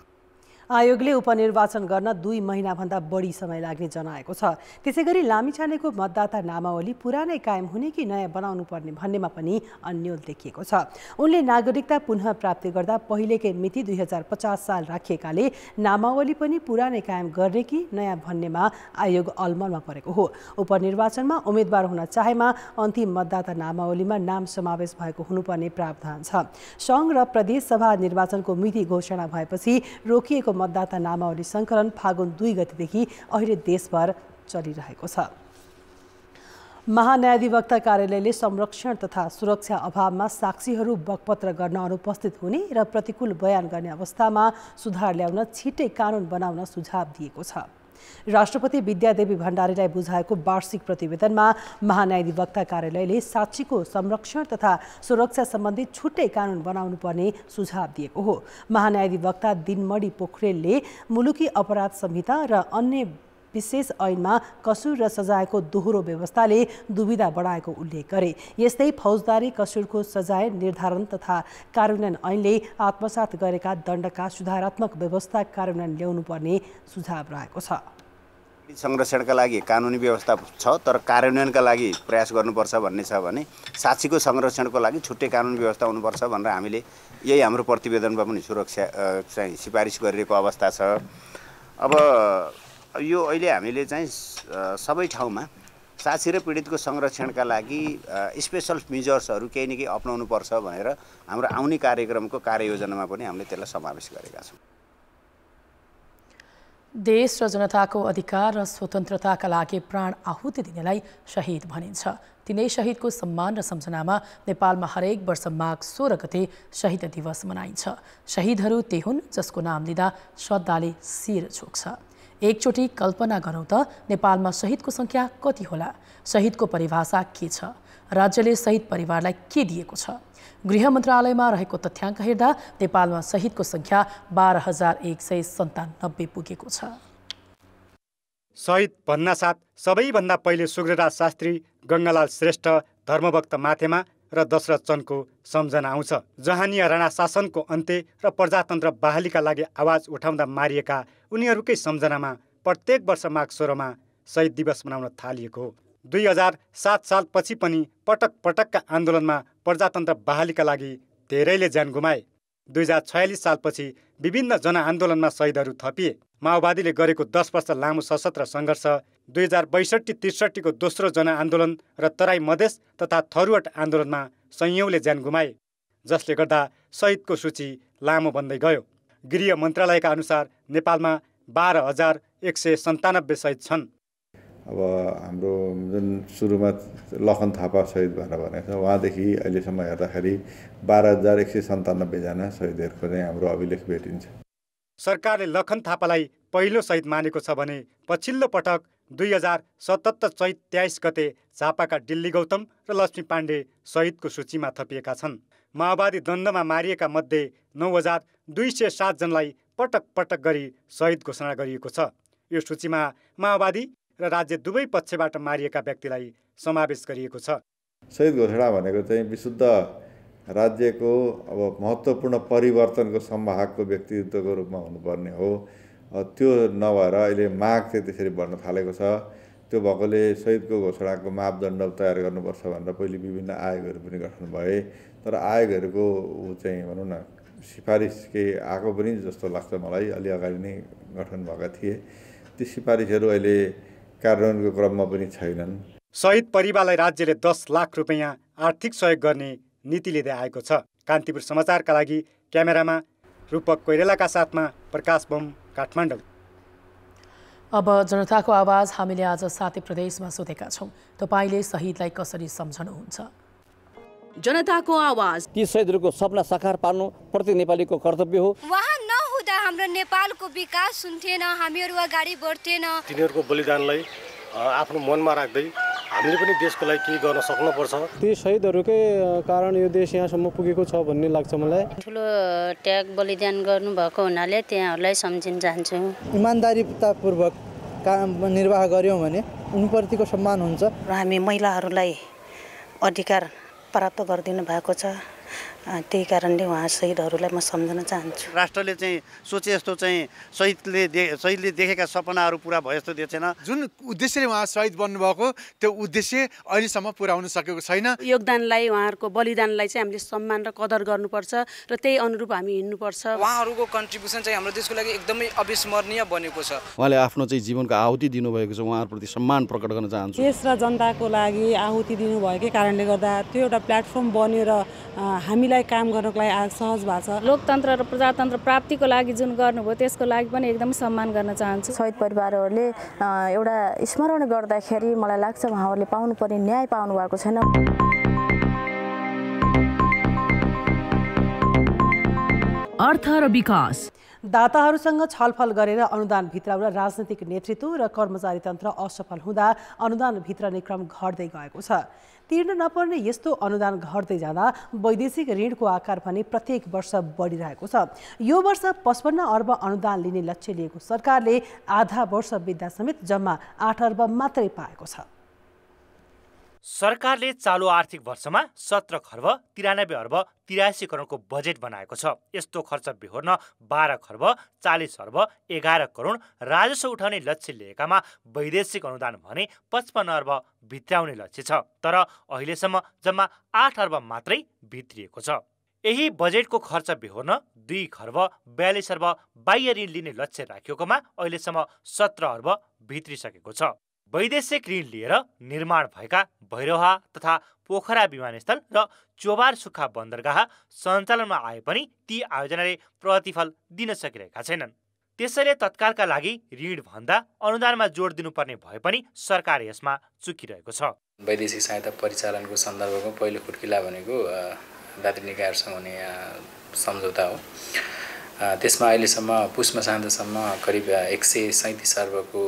आयोगले उपनिर्वाचन गर्न 2 महिनाभन्दा बढी समय लाग्ने जनाएको छ। त्यसैगरी लामिछानेको मतदाता नामावली पुरानै कायम हुने कि नयाँ बनाउनु पर्ने भन्नेमा पनि अन्यल देखिएको छ। उनले नागरिकता पुनः प्राप्ति गर्दा पहिलेकै मिति 2050 साल राखिएकाले नामावली पनि पुरानै कायम गर्ने कि नयाँ भन्नेमा आयोग अलमलमा परेको हो। उपनिर्वाचनमा उम्मेद्वार हुन चाहेमा अन्तिम मतदाता नामावलीमा नाम समावेश भएको हुनुपर्ने प्रावधान छ। सङ्घ र प्रदेश सभा निर्वाचनको मिति घोषणा भएपछि रोकिएको मतदाता नामावली सङ्कलन फागुन 2 गतेदेखि अहिले देशभर चलिरहेको छ। महान्यायाधिवक्ता कार्यालयले संरक्षण तथा सुरक्षा अभावमा साक्षीहरू बकपत्र गर्न अनुपस्थित हुने र प्रतिकूल बयान गर्ने अवस्थामा सुधार ल्याउन छिट्टै कानुन बनाउन सुझाव दिएको छ। राष्ट्रपति विद्यादेवी भण्डारीलाई बुझाएको वार्षिक प्रतिवेदनमा महान्यायाधिवक्ता कार्यालयले साक्षीको संरक्षण तथा सुरक्षा सम्बन्धी छुट्टै कानुन बनाउनु पर्ने सुझाव दिएको हो। महान्यायाधिवक्ता दिनमणि पोखरेलले मुलुकी अपराध संहिता र अन्य विशेष ऐनमा कसुर र सजायको दोहोरो व्यवस्थाले दुविधा बढाएको उल्लेख गरे। यस्तै फौजदारी कसुरको सजाय निर्धारण तथा कार्यान्वयन ऐनले आत्मसात गरेका दण्डका सुधारात्मक व्यवस्था कार्यान्वयन ल्याउनुपर्ने सुझाव रहेको छ। संरक्षणका लागि कानुनी व्यवस्था छ, तर कार्यान्वयनका लागि प्रयास गर्नुपर्छ भन्ने छ भने साक्षीको संरक्षणको लागि छुट्टै कानुनी व्यवस्था हुनुपर्छ भनेर हामीले यही हाम्रो प्रतिवेदनमा पनि सुरक्षा चाहिँ सिफारिस गरिरहेको अवस्था छ। अब यो अहिले हामीले चाहिँ सबै ठाउँमा साक्षी र पीडितको संरक्षणका लागि स्पेशल मेजर्सहरू केही न केही अपनाउनु पर्छ भनेर हाम्रो आउने कार्यक्रमको कार्ययोजनामा पनि हामीले त्यसलाई समावेश गरेका छौँ। देश र जनताको अधिकार र स्वतन्त्रताका लागि प्राण आहुति दिनेलाई शहीद भनिन्छ। तिनै शहीदको सम्मान र सम्झनामा नेपालमा हरेक वर्ष माघ 16 गते शहीद दिवस मनाइन्छ। शहीदहरू ते हुन् जसको नाम लिँदा श्रद्धाले शिर झुक्छ। एकचोटि कल्पना गरौँ त नेपालमा शहीदको सङ्ख्या कति होला? शहीदको परिभाषा के छ? राज्यले शहीद परिवारलाई के दिएको छ? गृह मन्त्रालयमा रहेको तथ्याङ्क हेर्दा नेपालमा शहीदको सङ्ख्या 12,197 पुगेको छ। शहीद भन्नासाथ सबैभन्दा पहिले सुग्रराज शास्त्री, गङ्गालाल श्रेष्ठ, धर्मभक्त माथेमा र दशरथ चन्दको सम्झना आउँछ। जहानिया राणा शासनको अन्त्य र प्रजातन्त्र बहालीका लागि आवाज उठाउँदा मारिएका उनीहरूकै सम्झनामा प्रत्येक वर्ष माघ 16 मा शहीद दिवस मनाउन थालिएको हो। 2007 सालपछि पनि पटक पटकका आन्दोलनमा प्रजातन्त्र बहालीका लागि धेरैले ज्यान गुमाए। 2046 सालपछि विभिन्न जनआन्दोलनमा शहीदहरू थपिए। माओवादीले गरेको 10 वर्ष लामो सशस्त्र सङ्घर्ष, 2062-63 को दोस्रो जनआन्दोलन र तराई मधेस तथा थरुवाट आन्दोलनमा सयौँले ज्यान गुमाए, जसले गर्दा शहीदको सूची लामो बन्दै गयो। गृह मन्त्रालयका अनुसार नेपालमा 12,197 शहीद छन्। अब हाम्रो जुन सुरुमा लखन थापा शहीद भनेर भनेको छ, उहाँदेखि अहिलेसम्म हेर्दाखेरि 12,197 जना शहीदहरूको चाहिँ हाम्रो अभिलेख भेटिन्छ। सरकारले लखन थापालाई पहिलो शहीद मानेको छ भने पछिल्लो पटक 2077 चैत 23 गते झापाका डिल्ली गौतम र लक्ष्मी पाण्डे शहीदको सूचीमा थपिएका छन्। माओवादी द्वन्द्वमा मारिएका मध्ये 9,207 जनालाई पटक पटक गरी शहीद घोषणा गरिएको छ। यो सूचीमा माओवादी र राज्य दुवै पक्षबाट मारिएका व्यक्तिलाई समावेश गरिएको छ। शहीद घोषणा भनेको चाहिँ विशुद्ध राज्यको अब महत्त्वपूर्ण परिवर्तनको संवाहकको व्यक्तित्वको रूपमा हुनुपर्ने हो। त्यो नभएर अहिले माग चाहिँ त्यसरी बढ्न थालेको छ। त्यो भएकोले शहीदको घोषणाको मापदण्ड तयार गर्नुपर्छ भनेर पहिले विभिन्न आयोगहरू पनि गठन भए, तर आयोगहरूको चाहिँ भनौँ न सिफारिस केही आएको पनि जस्तो लाग्छ मलाई। अलि अगाडि नै गठन भएका थिए। ती सिफारिसहरू अहिले कार्यान्वयनको क्रममा पनि छैनन्। शहीद परिवारलाई राज्यले 10 लाख रुपैयाँ आर्थिक सहयोग गर्ने नीति लिँदै आएको छ। कान्तिपुर समाचारका लागि क्यामेरामा रूपक कोइरालाका साथमा प्रकाश बम, काठमाडौँ। अब जनताको आवाज हामीले आज 7 प्रदेशमा सोधेका छौँ। तपाईँले शहीदलाई कसरी सम्झनुहुन्छ? जनताको आवाज। ती शहीदहरूको सपना साकार पार्नु प्रत्येक नेपालीको कर्तव्य हो। उहाँ नहुँदा हाम्रो नेपालको विकास हुन्थेन, हामीहरू अगाडि बढ्थेन। तिनीहरूको बलिदानलाई आफ्नो मनमा राख्दै हामीले पनि देशको लागि केही गर्न सक्नुपर्छ। ती शहीदहरूकै कारण यो देश यहाँसम्म पुगेको छ भन्ने लाग्छ मलाई। ठुलो त्याग बलिदान गर्नुभएको हुनाले त्यहाँहरूलाई सम्झिन चाहन्छु। इमान्दारीतापूर्वक काम निर्वाह गर्यौँ भने उनीप्रतिको सम्मान हुन्छ। र हामी महिलाहरूलाई अधिकार प्राप्त गरिदिनु भएको छ, त्यही कारणले उहाँ शहीदहरूलाई म सम्झन चाहन्छु। राष्ट्रले चाहिँ सोचे जस्तो चाहिँ शहीदले देखेका सपनाहरू पुरा भए जस्तो देख्दैन। जुन उद्देश्यले उहाँ शहीद बन्नुभएको त्यो उद्देश्य अहिलेसम्म पुरा हुन सकेको छैन। योगदानलाई, उहाँहरूको बलिदानलाई चाहिँ हामीले सम्मान र कदर गर्नुपर्छ र त्यही अनुरूप हामी हिँड्नुपर्छ। उहाँहरूको कन्ट्रिब्युसन चाहिँ हाम्रो देशको लागि एकदमै अविस्मरणीय बनेको छ। उहाँले आफ्नो चाहिँ जीवनको आहुति दिनुभएको छ। उहाँहरूप्रति सम्मान प्रकट गर्न चाहन्छु। देश र जनताको लागि आहुति दिनुभएकै कारणले गर्दा त्यो एउटा प्लेटफर्म बन्यो र हामीलाई काम गर्नको लागि सहज भएको छ। लोकतन्त्र र प्रजातन्त्र प्राप्तिको लागि जुन गर्नुभयो त्यसको लागि पनि एकदमै सम्मान गर्न चाहन्छु। शहीद परिवारहरूले एउटा स्मरण गर्दाखेरि मलाई लाग्छ उहाँहरूले पाउनुपर्ने न्याय पाउनु भएको छैन। अर्थ र विकास। दाताहरूसँग छलफल गरेर अनुदान भित्राउन राजनैतिक नेतृत्व र कर्मचारी तन्त्र असफल हुँदा अनुदान भित्रने क्रम घट्दै गएको छ। तिर्न नपर्ने यस्तो अनुदान घट्दै जाँदा वैदेशिक ऋणको आकार भने प्रत्येक वर्ष बढिरहेको छ। यो वर्ष 55 अर्ब अनुदान लिने लक्ष्य लिएको सरकारले आधा वर्ष बित्दा समेत जम्मा 8 अर्ब मात्रै पाएको छ। सरकारले चालु आर्थिक वर्षमा 17 खर्ब 93 अर्ब 83 करोडको बजेट बनाएको छ। यस्तो खर्च बेहोर्न 12 खर्ब 40 अर्ब 11 करोड राजस्व उठाउने लक्ष्य लिएकामा वैदेशिक अनुदान भने 55 अर्ब भित्राउने लक्ष्य छ। तर अहिलेसम्म जम्मा 8 अर्ब मात्रै भित्रिएको छ। यही बजेटको खर्च बेहोर्न 2 खर्ब 42 अर्ब बाह्य ऋण लिने लक्ष्य राखिएकोमा अहिलेसम्म 17 अर्ब भित्रिसकेको छ। वैदेशिक ऋण लिएर निर्माण भएका भैरवहा तथा पोखरा विमानस्थल र चोबार सुक्खा बन्दरगाह सञ्चालनमा आए पनि ती आयोजनाले प्रतिफल दिन सकिरहेका छैनन्। त्यसैले तत्कालका लागि ऋण भन्दा अनुदानमा जोड दिनुपर्ने भए पनि सरकार यसमा चुकिरहेको छ। वैदेशिक सहायता परिचालनको सन्दर्भमा पहिलो खुड्किला भनेको दात्री निकायहरूसँग हुने सम्झौता हो। त्यसमा अहिलेसम्म पुसमा साँझसम्म करिब 137 अर्बको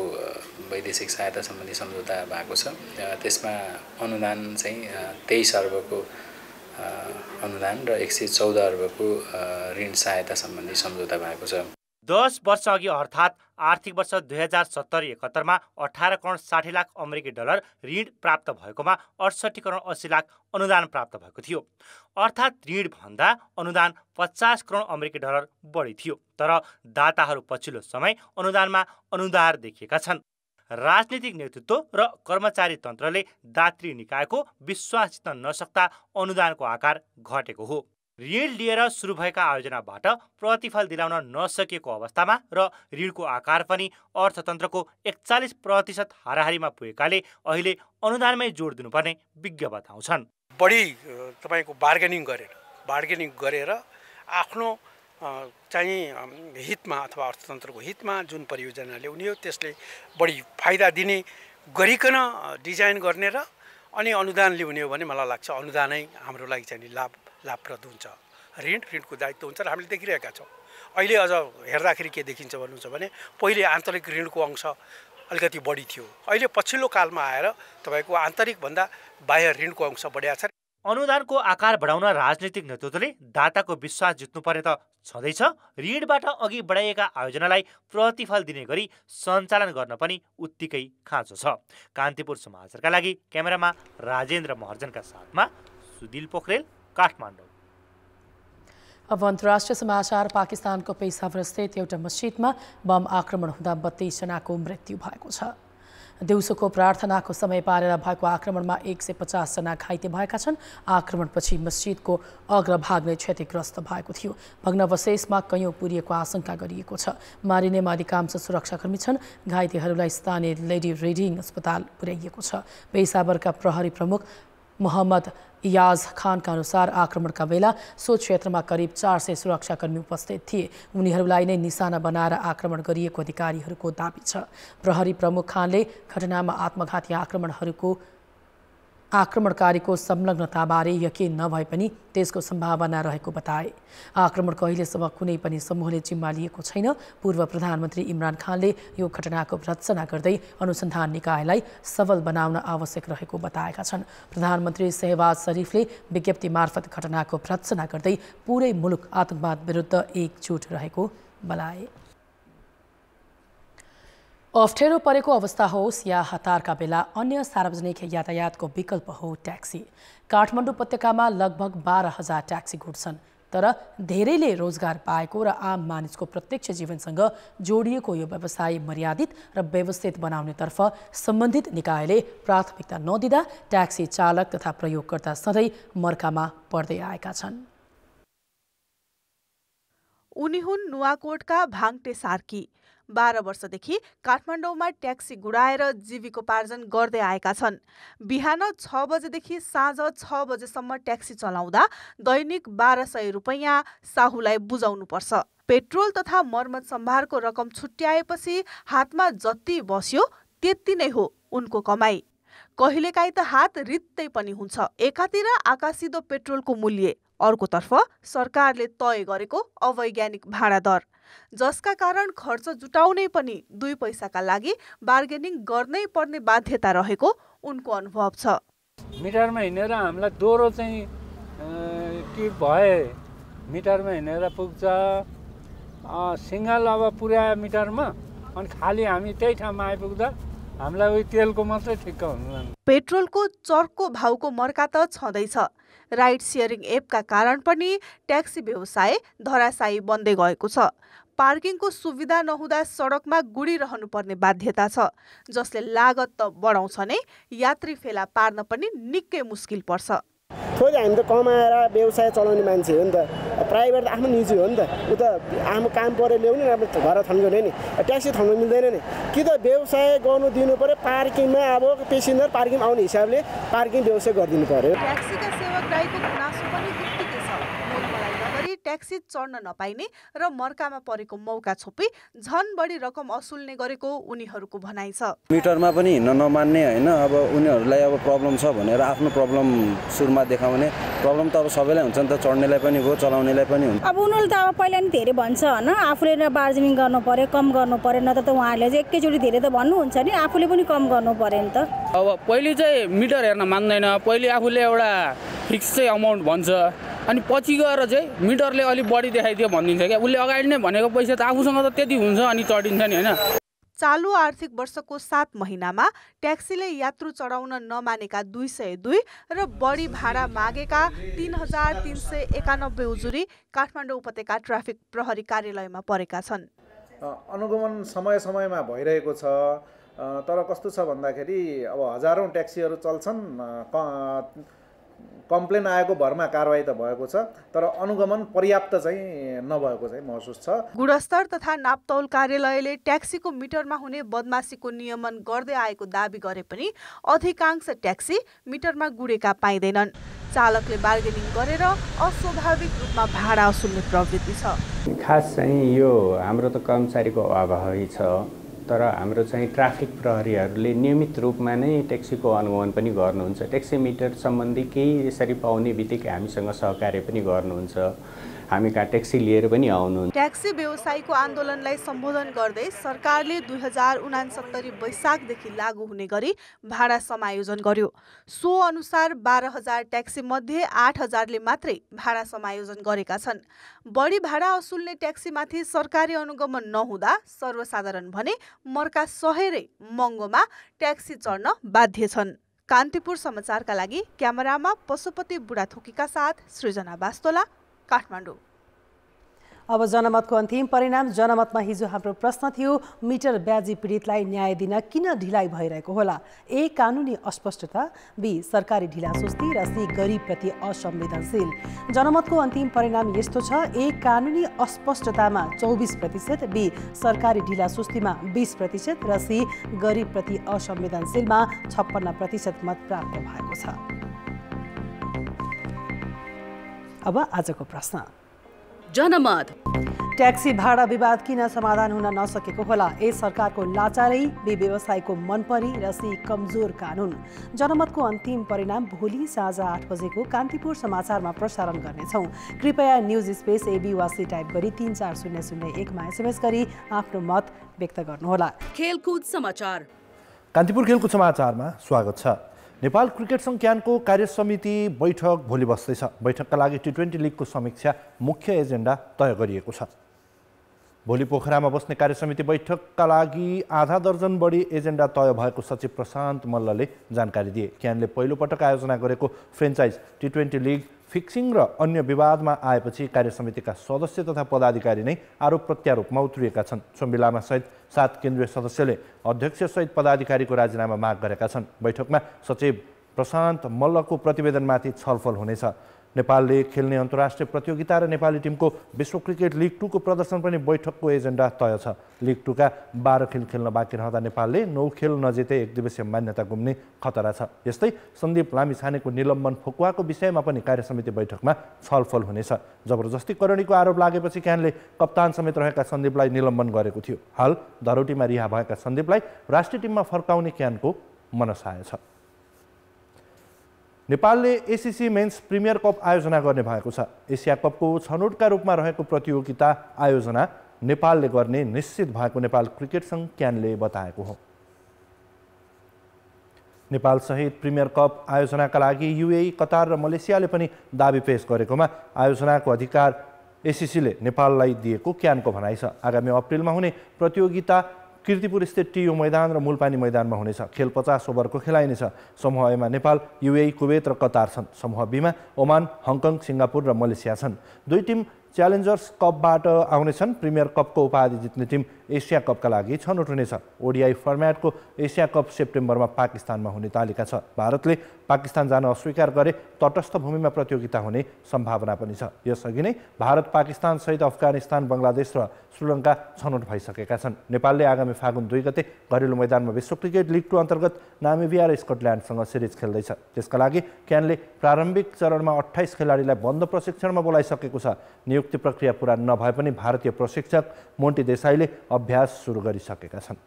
वैदेशिक सहायता सम्बन्धी सम्झौता भएको छ। त्यसमा अनुदान चाहिँ 23 अर्बको अनुदान र 114 अर्बको ऋण सहायता सम्बन्धी सम्झौता भएको छ। 10 वर्ष अघि अर्थात् आर्थिक वर्ष 2070-71 मा 18 करोड 60 लाख अमेरिकी डलर ऋण प्राप्त भएकोमा 68 करोड 80 लाख अनुदान प्राप्त भएको थियो। अर्थात् ऋण भन्दा अनुदान 50 करोड अमेरिकी डलर बढी थियो। तर दाताहरू पछिल्लो समय अनुदानमा अनुदार देखिएका छन्। राजनीतिक नेतृत्व र कर्मचारी तन्त्रले दात्री निकायको विश्वास जित्न नसक्दा अनुदानको आकार घटेको हो। ऋण लिएर सुरु भएका आयोजनाबाट प्रतिफल दिलाउन नसकेको अवस्थामा र ऋणको आकार पनि अर्थतन्त्रको 41% हाराहारीमा पुगेकाले अहिले अनुदानमै जोड दिनुपर्ने विज्ञ बताउँछन्। बढी तपाईँको बार्गेनिङ गरेर आफ्नो चाहिँ हितमा अथवा अर्थतन्त्रको हितमा जुन परियोजना ल्याउने हो त्यसले बढी फाइदा दिने गरिकन डिजाइन गर्ने र अनि अनुदान ल्याउने हो भने मलाई लाग्छ अनुदानै हाम्रो लागि चाहिँ लाभप्रद हुन्छ। ऋणको दायित्व हुन्छ र हामीले देखिरहेका छौँ। अहिले अझ हेर्दाखेरि के देखिन्छ भन्नुहुन्छ भने पहिले आन्तरिक ऋणको अंश अलिकति बढी थियो। अहिले पछिल्लो कालमा आएर तपाईँको आन्तरिकभन्दा बाह्य ऋणको अंश बढेको छ। अनुदानको आकार बढाउन राजनीतिक नेतृत्वले दाताको विश्वास जित्नुपर्ने त छँदैछ। ऋणबाट अघि बढाइएका आयोजनालाई प्रतिफल दिने गरी सञ्चालन गर्न पनि उत्तिकै खाँचो छ। कान्तिपुर समाचारका लागि क्यामेरामा राजेन्द्र महर्जनका साथमा सुदिल पोखरेल, काठमाडौँ। अब अन्तर्राष्ट्रिय समाचार। पाकिस्तानको पेशावर स्थित एउटा मस्जिदमा बम आक्रमण हुँदा 32 जनाको मृत्यु भएको छ। दिउँसोको प्रार्थनाको समय पारेर भएको आक्रमणमा 150 जना घाइते भएका छन्। आक्रमणपछि मस्जिदको अग्रभाग नै क्षतिग्रस्त भएको थियो। भग्नावशेषमा कैयौँ पुरिएको आशंका गरिएको छ। मारिनेमा अधिकांश सुरक्षाकर्मी छन्। घाइतेहरूलाई स्थानीय लेडी रिडिङ अस्पताल पुर्याइएको छ। पेशावरका प्रहरी प्रमुख मोहम्मद इयाज खानका अनुसार आक्रमणका बेला सो क्षेत्रमा करिब 400 सुरक्षाकर्मी उपस्थित थिए। उनीहरूलाई नै निशाना बनाएर आक्रमण गरिएको अधिकारीहरूको दाबी छ। प्रहरी प्रमुख खानले घटनामा आत्मघाती आक्रमणकारीको संलग्नताबारे यकिन नभए पनि त्यसको सम्भावना रहेको बताए। आक्रमणको अहिलेसम्म कुनै पनि समूहले जिम्मा लिएको छैन। पूर्व प्रधानमन्त्री इमरान खानले यो घटनाको भर्त्सना गर्दै अनुसन्धान निकायलाई सबल बनाउन आवश्यक रहेको बताएका छन्। प्रधानमन्त्री शहबाज शरीफले विज्ञप्ति मार्फत घटनाको भर्त्सना गर्दै पुरै मुलुक आतंकवाद विरुद्ध एकजुट रहेको बताए। अप्ठ्यारो परेको अवस्था होस् या हतारका बेला अन्य सार्वजनिक यातायातको विकल्प हो ट्याक्सी। काठमाडौँ उपत्यकामा लगभग 12,000 ट्याक्सी घुट्छन्। तर धेरैले रोजगार पाएको र आम मानिसको प्रत्यक्ष जीवनसँग जोडिएको यो व्यवसाय मर्यादित र व्यवस्थित बनाउनेतर्फ सम्बन्धित निकायले प्राथमिकता नदिँदा ट्याक्सी चालक तथा प्रयोगकर्ता सधैँ मर्कामा पर्दै आएका छन्। उनी हुन् नुवाकोटका भाङटे सार्की। 12 वर्षदेखि काठमाडौँमा ट्याक्सी गुडाएर जीविकोपार्जन गर्दै आएका छन्। बिहान 6 बजेदेखि साँझ 6 बजेसम्म ट्याक्सी चलाउँदा दैनिक 1200 रुपैयाँ साहुलाई बुझाउनुपर्छ। पेट्रोल तथा मर्मत सम्भारको रकम छुट्याएपछि हातमा जति बस्यो त्यति नै हो उनको कमाई। कहिलेकाहीँ त हात रित्तै पनि हुन्छ। एकातिर आकाशिदो पेट्रोलको मूल्य, अर्कोतर्फ सरकारले तय गरेको अवैज्ञानिक भाडा दर, जसका कारण खर्च जुटाउनै पनि 2 पैसाका लागि बार्गेनिङ गर्नै पर्ने बाध्यता रहेको उनको अनुभव छ। मिटरमा हिँडेर हामीलाई दोहोरो चाहिँ के भए मिटरमा हिँडेर पुग्छ, सिङ्गल अब पुर्यायो मिटरमा, अनि खाली हामी त्यही ठाउँमा आइपुग्दा हामीलाई उही तेलको मात्रै ठिक्क हुँदैन। पेट्रोलको चर्को भाउको मर्का त छँदैछ। राइड सेयरिङ एपका कारण पनि ट्याक्सी व्यवसाय धराशायी बन्दै गएको छ। पार्किङको सुविधा नहुँदा सडकमा गुडिरहनु पर्ने बाध्यता छ, जसले लागत त बढाउँछ नै, यात्री फेला पार्न पनि निकै मुस्किल पर्छ। खोइ हामी त कमाएर व्यवसाय चलाउने मान्छे हो नि त। प्राइभेट त आफ्नो निजी हो नि त। ऊ त आफ्नो काम पऱ्यो ल्याउने, घर थन्काउने नि, ट्याक्सी थन्नु मिल्दैन नि। कि त व्यवसाय गर्नु दिनु पर्यो, पार्किङमा अब पेसेन्जर पार्किङ आउने हिसाबले पार्किङ व्यवसाय गरिदिनु पर्यो। ट्याक्सीका सेवाग्राहीको गुनासो पनि उत्तिकै छ। मोलमलाई नगरी ट्याक्सी चढ्न नपाइने र मर्कामा परेको मौका छोपी झन बढी रकम असुल्ने गरेको उनीहरूको भनाइ छ। मिटरमा पनि हिँड्न नमान्ने होइन, अब उनीहरूलाई अब प्रब्लम छ भनेर आफ्नो प्रब्लम सुरुमा देखाउने। प्रब्लम त अब सबैलाई हुन्छ नि त, चढ्नेलाई पनि भयो, चलाउनेलाई पनि हुन्छ। अब उनीहरूले त अब पहिला नि धेरै भन्छ होइन, आफूले बार्गेनिङ गर्नु पर्यो, कम गर्नु पर्यो, न त उहाँहरूले चाहिँ एकैचोटि धेरै त भन्नुहुन्छ नि, आफूले पनि कम गर्नु पर्यो नि त। अब पहिले चाहिँ मिटर हेर्न मान्दैन, पहिले आफूले एउटा फिक्स चाहिँ अमाउन्ट भन्छ, अनि पछि गएर चाहिँ मिटरले अलिक बढी देखाइदियो भनिदिन्छ क्या। उसले अगाडि नै भनेको पैसा त आफूसँग त त्यति हुन्छ, अनि चढिन्छ नि होइन। चालु आर्थिक वर्षको 7 महिनामा ट्याक्सीले यात्रु चढाउन नमानेका 202 र बढी भाडा मागेका 3391 उजुरी काठमाडौँ उपत्यका ट्राफिक प्रहरी कार्यालयमा परेका छन्। अनुगमन समय समयमा भइरहेको छ, तर कस्तो छ भन्दाखेरि अब हजारौं ट्याक्सीहरू चल्छन्, कम्प्लेन आएको भरमा कारवाही त भएको छ, तर अनुगमन पर्याप्त चाहिँ नभएको चाहिँ महसुस छ। गुणस्तर तथा नापतौल कार्यालयले ट्याक्सीको मिटरमा हुने बदमासीको नियमन गर्दै आएको दाबी गरे पनि अधिकांश ट्याक्सी मिटरमा गुडेका पाइँदैनन्। चालकले बार्गेनिङ गरेर अस्वाभाविक रूपमा भाडा असुल्ने प्रवृत्ति छ। खास चाहिँ यो हाम्रो त कर्मचारीको अभावै छ, तर हाम्रो चाहिँ ट्राफिक प्रहरीहरूले नियमित रूपमा नै ट्याक्सीको अनुगमन पनि गर्नुहुन्छ। ट्याक्सी मिटर सम्बन्धी केही यसरी पाउने बित्तिकै हामीसँग सहकार्य पनि गर्नुहुन्छ। हामी कहाँ ट्याक्सी लिएर पनि आउनुहुन्छ। ट्याक्सी व्यवसायीको आन्दोलनलाई सम्बोधन गर्दै सरकारले 2069 वैशाखदेखि लागू हुने गरी भाडा समायोजन गर्यो। सो अनुसार 12,000 ट्याक्सी मध्ये 8,000ले मात्रै भाडा समायोजन गरेका छन्। बढी भाडा असुल्ने ट्याक्सीमाथि सरकारी अनुगमन नहुँदा सर्वसाधारण भने मर्का सहेरै महँगोमा ट्याक्सी चढ्न बाध्य छन्। कान्तिपुर समाचारका लागि क्यामेरामा पशुपति बुढाथोकीका साथ सृजना बास्तोला, काठमाडौँ। अब जनमतको अन्तिम परिणाम। जनमतमा हिजो हाम्रो प्रश्न थियो, मिटर ब्याजी पीडितलाई न्याय दिन किन ढिलाइ भइरहेको होला? ए, कानुनी अस्पष्टता, बी, सरकारी ढिलासुस्ती र सी, गरिबप्रति असंवेदनशील। जनमतको अन्तिम परिणाम यस्तो छ, ए, कानुनी अस्पष्टतामा 24%, बी, सरकारी ढिलासुस्तीमा 20% र सी, गरिबप्रति असंवेदनशीलमा 56% मत प्राप्त भएको छ। अब आजको प्रश्न। जनमत। ट्याक्सी भाडा विवाद किन समाधान हुन नसकेको होला? ए, सरकारको लाचारै, बी, व्यवसायको मनपरी र सी, कमजोर कानुन। जनमतको अन्तिम परिणाम भोलि साँझ 8 बजेको कान्तिपुर समाचारमा प्रसारण गर्नेछौँ। कृपया न्युज स्पेस एबी वा सी टाइप गरी 34001मा SMS गरी आफ्नो मत व्यक्त गर्नुहोला। खेलकुद समाचार। कान्तिपुर खेलकुद समाचारमा स्वागत छ। नेपाल क्रिकेट सङ्घ क्यानको कार्यसमिति बैठक भोलि बस्दैछ। बैठकका लागि T20 लिगको समीक्षा मुख्य एजेन्डा तय गरिएको छ। भोलि पोखरामा बस्ने कार्यसमिति बैठकका लागि आधा दर्जन बढी एजेन्डा तय भएको सचिव प्रशान्त मल्लले जानकारी दिए। क्यानले पहिलोपटक आयोजना गरेको फ्रेन्चाइज T20 लिग फिक्सिङ र अन्य विवादमा आएपछि कार्यसमितिका सदस्य तथा पदाधिकारी नै आरोप प्रत्यारोपमा उत्रिएका छन्। सोमबिलामा सहित 7 केन्द्रीय सदस्यले अध्यक्षसहित पदाधिकारीको राजीनामा माग गरेका छन्। बैठकमा सचिव प्रशान्त मल्लको प्रतिवेदनमाथि छलफल हुनेछ। नेपालले खेल्ने अन्तर्राष्ट्रिय प्रतियोगिता र नेपाली टिमको विश्व क्रिकेट लिग 2 को प्रदर्शन पनि बैठकको एजेन्डा तय छ। लिग 2 का 12 खेल खेल्न बाँकी रहँदा नेपालले 9 खेल नजितै एकदिवसीय मान्यता गुम्ने खतरा छ। यस्तै सन्दीप लामिछानेको निलम्बन फुकुवाको विषयमा पनि कार्यसमिति बैठकमा छलफल हुनेछ। जबरजस्ती करणीको आरोप लागेपछि क्यानले कप्तान समेत रहेका सन्दीपलाई निलम्बन गरेको थियो। हाल धरोटीमा रिहा भएका सन्दीपलाई राष्ट्रिय टिममा फर्काउने क्यानको मनसाय छ। नेपालले एसीसी मेन्स प्रिमियर कप आयोजना गर्ने भएको छ। एसिया कपको छनौटका रूपमा रहेको प्रतियोगिता आयोजना नेपालले गर्ने निश्चित भएको नेपाल क्रिकेट सङ्घ क्यानले बताएको हो। नेपालसहित प्रिमियर कप आयोजनाका लागि UAE, कतार र मलेसियाले पनि दाबी पेश गरेकोमा आयोजनाको अधिकार एसीसीले नेपाललाई दिएको क्यानको भनाइ छ। आगामी अप्रिलमा हुने प्रतियोगिता किर्तिपुर स्थित टियु मैदान र मुलपानी मैदानमा हुनेछ। खेल 50 ओभरको खेलाइनेछ। समूह एमा नेपाल, UAE, कुवेत र कतार छन्। समूह बीमा ओमान, हङकङ, सिङ्गापुर र मलेसिया छन्। 2 टिम च्यालेन्जर्स कपबाट आउनेछन्। प्रिमियर कपको उपाधि जित्ने टिम एसिया कपका लागि छनौट हुनेछ। ODI फर्मेटको एसिया कप सेप्टेम्बरमा पाकिस्तानमा हुने तालिका छ। भारतले पाकिस्तान जान अस्वीकार गरे तटस्थ भूमिमा प्रतियोगिता हुने सम्भावना पनि छ। यसअघि नै भारत, पाकिस्तान सहित अफगानिस्तान, बङ्गलादेश र श्रीलङ्का छनौट भइसकेका छन्। नेपालले आगामी फागुन 2 गते घरेलु मैदानमा विश्व क्रिकेट लिग 2 अन्तर्गत नामिबिया र स्कटल्यान्डसँग सिरिज खेल्दैछ। त्यसका लागि क्यानले प्रारम्भिक चरणमा 28 खेलाडीलाई बन्द प्रशिक्षणमा बोलाइसकेको छ। नियुक्ति प्रक्रिया पूरा नभए पनि भारतीय प्रशिक्षक मोन्टी देसाईले अभ्यास सुरु गरिसकेका छन्।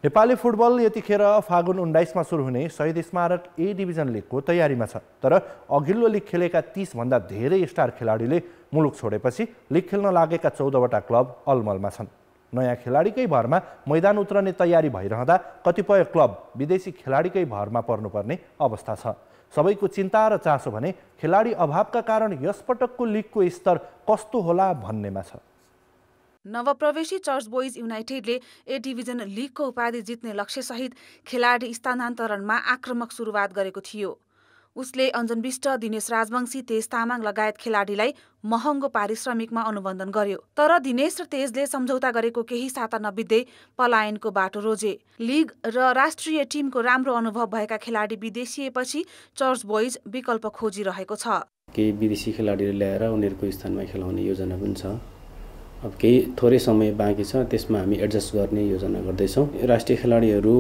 नेपाली फुटबल यतिखेर फागुन 19 मा सुरु हुने शहीद स्मारक ए डिभिजन लिगको तयारीमा छ। तर अघिल्लो लिग खेलेका 30 भन्दा धेरै स्टार खेलाडीले मुलुक छोडेपछि लिग खेल्न लागेका 14 वटा क्लब अलमलमा छन्। नयाँ खेलाडीकै भरमा मैदान उत्रने तयारी भइरहँदा कतिपय क्लब विदेशी खेलाडीकै भरमा पर्नुपर्ने अवस्था छ। सबैको चिन्ता र चासो भने खेलाडी अभावका कारण यसपटकको लिगको स्तर कस्तो होला भन्नेमा छ। नवप्रवेशी चर्च बोइज युनाइटेडले ए डिभिजन लिगको उपाधि जित्ने लक्ष्यसहित खेलाडी स्थानान्तरणमा आक्रामक सुरुवात गरेको थियो। उसले अञ्जन विष्ट, दिनेश राजवंशी, तेज तामाङ लगायत खेलाडीलाई महँगो पारिश्रमिकमा अनुबन्धन गर्यो। तर दिनेश र तेजले सम्झौता गरेको केही साता नबित्दै पलायनको बाटो रोजे। लिग र राष्ट्रिय टिमको राम्रो अनुभव भएका खेलाडी विदेशिएपछि चर्च बोइज विकल्प खोजिरहेको छ। केही विदेशी खेलाडीहरू ल्याएर उनीहरूको स्थानमा खेलाउने योजना पनि छ। अब केही थोरै समय बाँकी छ, त्यसमा हामी एडजस्ट गर्ने योजना गर्दैछौँ। राष्ट्रिय खेलाडीहरू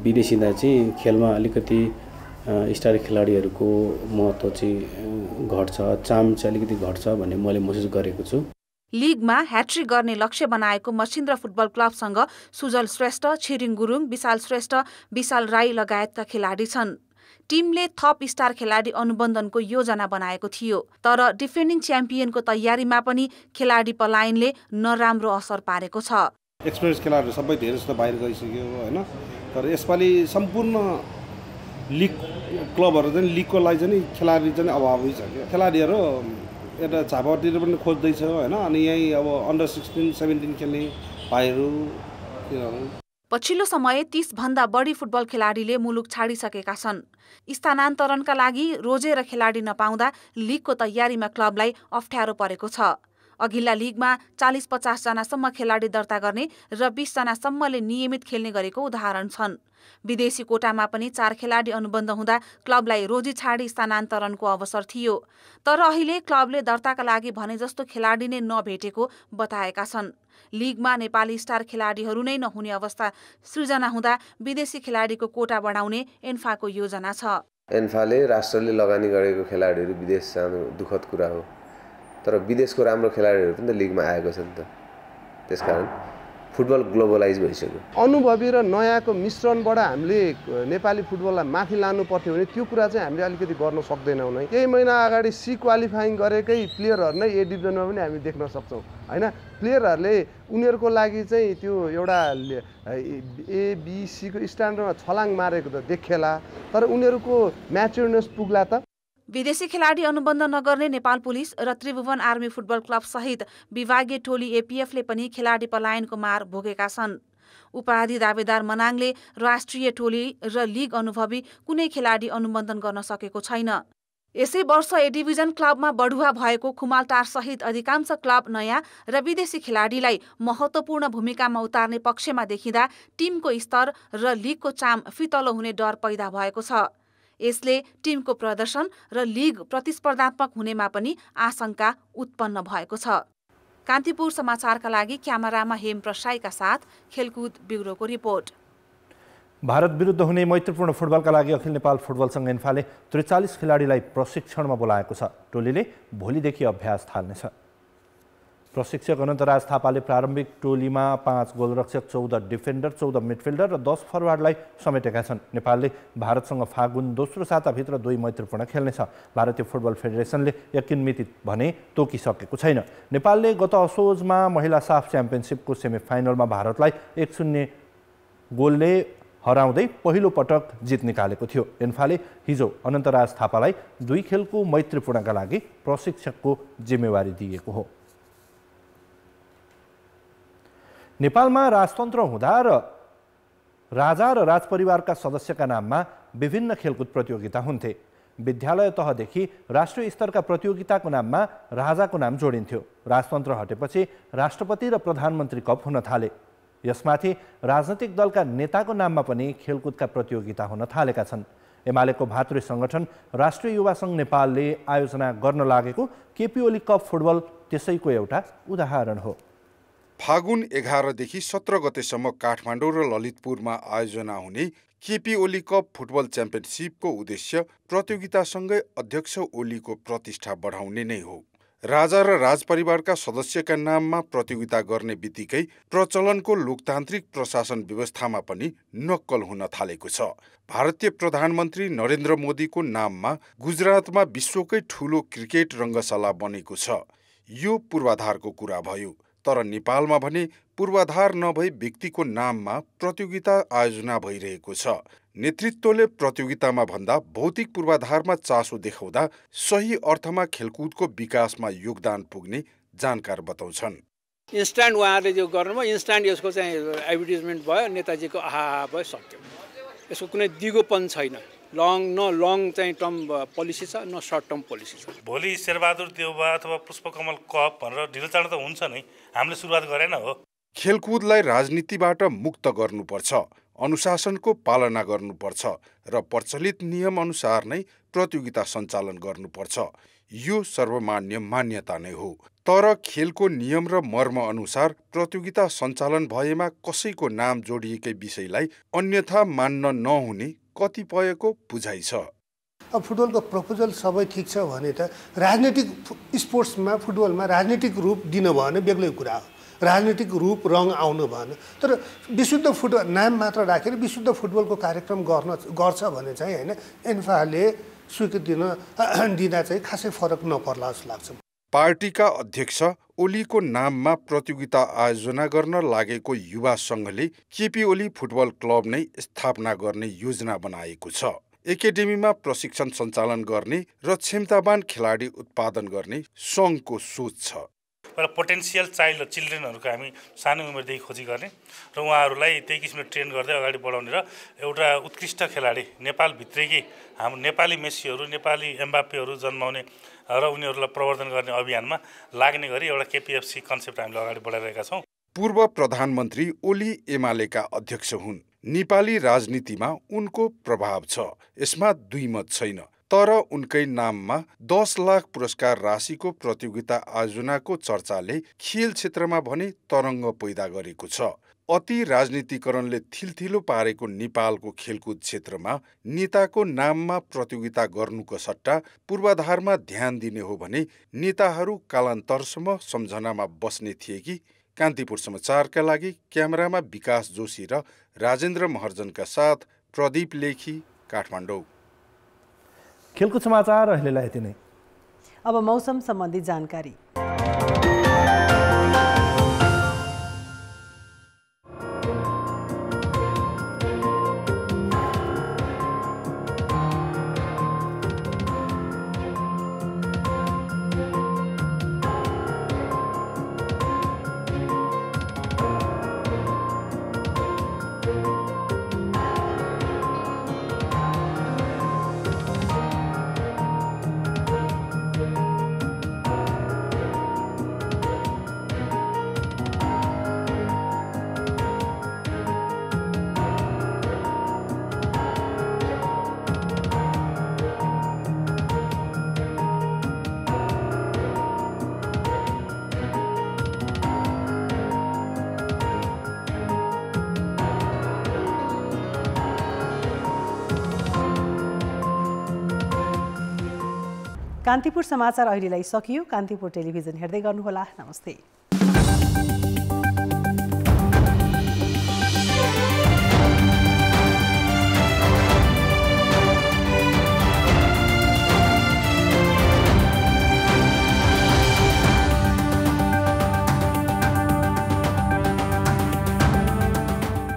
विदेशिँदा चाहिँ खेलमा अलिकति स्टार खेलाडीहरूको महत्त्व चाहिँ घट्छ, चाम चाहिँ अलिकति घट्छ भन्ने मैले महसुस गरेको छु। लिगमा ह्याट्रिक गर्ने लक्ष्य बनाएको मच्छिन्द्र फुटबल क्लबसँग सुजल श्रेष्ठ, छिरिङ गुरुङ, विशाल श्रेष्ठ, विशाल राई लगायतका खेलाडी छन्। टिमले थप स्टार खेलाडी अनुबन्धनको योजना बनाएको थियो। तर डिफेन्डिङ च्याम्पियनको तयारीमा पनि खेलाडी पलायनले नराम्रो असर पारेको छ। एक्सपिरियन्स खेलाडीहरू सबै धेरै जस्तो बाहिर गइसक्यो होइन, तर यसपालि सम्पूर्ण लिग क्लबहरू चाहिँ लिगको लागि चाहिँ खेलाडी चाहिँ अभावै छ क्या। खेलाडीहरू यता झापातिर पनि खोज्दैछ होइन, अनि यहीँ अब अन्डर 16-17 खेल्ने भाइहरू। पछिल्लो समय 30 भन्दा बढी फुटबल खेलाडीले मुलुक छाडिसकेका छन्। स्थानान्तरणका लागि रोजेर खेलाडी नपाउँदा लिगको तयारीमा क्लबलाई अप्ठ्यारो परेको छ। अघिल्ला लिगमा 40-50 जनासम्म खेलाडी दर्ता गर्ने र 20 जनासम्मले नियमित खेल्ने गरेको उदाहरण छन्। विदेशी कोटामा पनि 4 खेलाडी अनुबन्ध हुँदा क्लबलाई रोजी छाडी स्थानान्तरणको अवसर थियो। तर अहिले क्लबले दर्ताका लागि भने जस्तो खेलाडी नै नभेटेको बताएका छन्। लिगमा नेपाली स्टार खेलाडीहरू नै नहुने अवस्था सृजना हुँदा विदेशी खेलाडीको कोटा बढाउने एन्फाको योजना छ। एन्फाले राष्ट्रले लगानी गरेको खेलाडीहरू विदेश जानु दुःखद कुरा हो, तर विदेशको राम्रो खेलाडीहरू पनि त लिगमा आएको छ नि त। त्यसकारण फुटबल ग्लोबलाइज भइसक्यो। अनुभवी र नयाँको मिश्रणबाट हामीले नेपाली फुटबललाई माथि लानु पर्थ्यो भने त्यो कुरा चाहिँ हामीले अलिकति गर्न सक्दैनौँ नै। केही महिना अगाडि सी क्वालिफाइङ गरेकै प्लेयरहरू नै ए डिभिजनमा पनि हामी देख्न सक्छौँ होइन। प्लेयरहरूले उनीहरूको लागि चाहिँ त्यो एउटा ABCको स्ट्यान्डर्डमा छलाङ मारेको त देखेला, तर उनीहरूको म्याच्योरनेस पुग्ला त। विदेशी खेलाडी अनुबन्ध नगर्ने नेपाल पुलिस र त्रिभुवन आर्मी फुटबल क्लब सहित विभागीय टोली APFले पनि खेलाडी पलायनको मार भोगेका छन्। उपाधि दावेदार मनाङले राष्ट्रिय टोली र लिग अनुभवी कुनै खेलाडी अनुबन्धन गर्न सकेको छैन। यसै वर्ष ए डिभिजन क्लबमा बढुवा भएको खुमालटार सहित अधिकांश क्लब नयाँ र विदेशी खेलाडीलाई महत्त्वपूर्ण भूमिकामा उतार्ने पक्षमा देखिँदा टिमको स्तर र लिगको चाम फितलो हुने डर पैदा भएको छ। यसले टिमको प्रदर्शन र लिग प्रतिस्पर्धात्मक हुनेमा पनि आशंका उत्पन्न भएको छ। कान्तिपुर समाचारका लागि क्यामेरामा हेम प्रसाईका साथ खेलकुद ब्युरोको रिपोर्ट। भारत विरुद्ध हुने मैत्रीपूर्ण फुटबलका लागि अखिल नेपाल फुटबल संघ एन्फाले 43 खेलाडीलाई प्रशिक्षणमा बोलाएको छ। टोलीले भोलिदेखि अभ्यास थाल्नेछ। प्रशिक्षक अनन्तराज थापाले प्रारम्भिक टोलीमा 5 गोलरक्षक, 14 डिफेन्डर, 14 मिडफिल्डर र 10 फरवार्डलाई समेटेका छन्। नेपालले भारतसँग फागुन दोस्रो साताभित्र 2 मैत्रीपूर्ण खेल्नेछ। भारतीय फुटबल फेडरेसनले यकिन मिति भने तोकिसकेको छैन। नेपालले गत असोजमा महिला साफ च्याम्पियनसिपको सेमिफाइनलमा भारतलाई 1-0 गोलले हराउँदै पहिलो पटक जित निकालेको थियो। एन्फाले हिजो अनन्तराज थापालाई 2 खेलको मैत्रीपूर्णका लागि प्रशिक्षकको जिम्मेवारी दिएको हो। नेपालमा राजतन्त्र हुँदा र राजा र राजपरिवारका सदस्यका नाममा विभिन्न खेलकुद प्रतियोगिता हुन्थे। विद्यालय तहदेखि राष्ट्रिय स्तरका प्रतियोगिताको नाममा राजाको नाम जोडिन्थ्यो। राजतन्त्र हटेपछि राष्ट्रपति र प्रधानमन्त्री कप हुन थाले। यसमाथि राजनैतिक दलका नेताको नाममा पनि खेलकुदका प्रतियोगिता हुन थालेका छन्। एमालेको भातृ सङ्गठन राष्ट्रिय युवा सङ्घ नेपालले आयोजना गर्न लागेको केपी ओली कप फुटबल त्यसैको एउटा उदाहरण हो। फागुन 11 देखि 17 गतेसम्म काठमाडौँ र ललितपुरमा आयोजना हुने केपी ओली कप फुटबल च्याम्पियनसिपको उद्देश्य प्रतियोगितासँगै अध्यक्ष ओलीको प्रतिष्ठा बढाउने नै हो। राजा र राजपरिवारका सदस्यका नाममा प्रतियोगिता गर्ने बित्तिकै प्रचलनको लोकतान्त्रिक प्रशासन व्यवस्थामा पनि नक्कल हुन थालेको छ। भारतीय प्रधानमन्त्री नरेन्द्र मोदीको नाममा गुजरातमा विश्वकै ठूलो क्रिकेट रङ्गशाला बनेको छ। यो पूर्वाधारको कुरा भयो, तर नेपालमा भने पूर्वाधार नभई व्यक्तिको नाममा प्रतियोगिता आयोजना भइरहेको छ। नेतृत्वले प्रतियोगितामा भन्दा भौतिक पूर्वाधारमा चासो देखाउँदा सही अर्थमा खेलकुदको विकासमा योगदान पुग्ने जानकार बताउँछन्। इन्स्ट्यान्ट उहाँले जो गर्नुभयो, इन्स्ट्यान्ट यसको चाहिँ एडभर्टिजमेन्ट भयो, नेताजीको आहा भयो, सक्यो। यसको कुनै दिगोपन छैन। लङ चाहिँ टर्म पोलिसी छ, न सर्ट टर्म पोलिसी छ। भोलि शेरबहादुर देउवा अथवा पुष्पकमल कप भनेर ढिलो चाँडो त हुन्छ नै, हामीले सुरुवात गरेन हो। खेलकुदलाई राजनीतिबाट मुक्त गर्नुपर्छ, अनुशासनको पालना गर्नुपर्छ र प्रचलित नियम अनुसार नै प्रतियोगिता सञ्चालन गर्नुपर्छ। यो सर्वमान्य मान्यता नै हो। तर खेलको नियम र मर्म अनुसार प्रतियोगिता सञ्चालन भएमा कसैको नाम जोडिएकै विषयलाई अन्यथा मान्न नहुने कतिपयको बुझाइ छ। अब फुटबलको प्रपोजल सबै ठिक छ भने त राजनीतिक स्पोर्ट्समा फुटबलमा राजनीतिक रूप दिन भयो भने बेग्लै कुरा हो। राजनीतिक रूप रङ आउनु भएन। तर विशुद्ध फुटबल नाम मात्र राखेर विशुद्ध फुटबलको कार्यक्रम गर्छ भने चाहिँ होइन एन्फाले स्वीकृति दिँदा चाहिँ खासै फरक नपर्ला जस्तो लाग्छ। पार्टीका अध्यक्ष ओलीको नाममा प्रतियोगिता आयोजना गर्न लागेको युवा सङ्घले केपी ओली फुटबल क्लब नै स्थापना गर्ने योजना बनाएको छ। एकाडेमीमा प्रशिक्षण सञ्चालन गर्ने र क्षमतावान खेलाडी उत्पादन गर्ने सङ्घको सोच छ। पहिला पोटेन्सियल चाइल्ड चिल्ड्रेनहरूको हामी सानो उमेरदेखि खोजी गर्ने र उहाँहरूलाई त्यही किसिमले ट्रेन गर्दै अगाडि बढाउने र एउटा उत्कृष्ट खेलाडी नेपालभित्रैकै हाम्रो नेपाली मेसीहरू नेपाली एम्बाप्पेहरू जन्माउने र उनीहरूलाई प्रवर्धन गर्ने अभियानमा लाग्ने गरी एउटा केपिएफसी कन्सेप्ट हामीले अगाडि बढाइरहेका छौँ। पूर्व प्रधानमन्त्री ओली एमालेका अध्यक्ष हुन्। नेपाली राजनीतिमा उनको प्रभाव छ, यसमा दुई मत छैन। तर उनकै नाममा 10 लाख पुरस्कार राशिको प्रतियोगिता आयोजनाको चर्चाले खेल क्षेत्रमा भने तरङ्ग पैदा गरेको छ। अति राजनीतिकरणले थिलथिलो पारेको नेपालको खेलकुद क्षेत्रमा नेताको नाममा प्रतियोगिता गर्नुको सट्टा पूर्वाधारमा ध्यान दिने हो भने नेताहरू कालान्तरसम्म सम्झनामा बस्ने थिए कि? कान्तिपुर समाचारका लागि क्यामेरामा विकास जोशी र राजेन्द्र महर्जनका साथ प्रदीप लेखी, काठमाडौँ। खेलकुद समाचार अहिलेलाई यति नै। अब मौसम सम्बन्धी जानकारी। कान्तिपुर समाचार अहिलेलाई सकियो। कान्तिपुर टेलिभिजन हेर्दै गर्नुहोला। नमस्ते।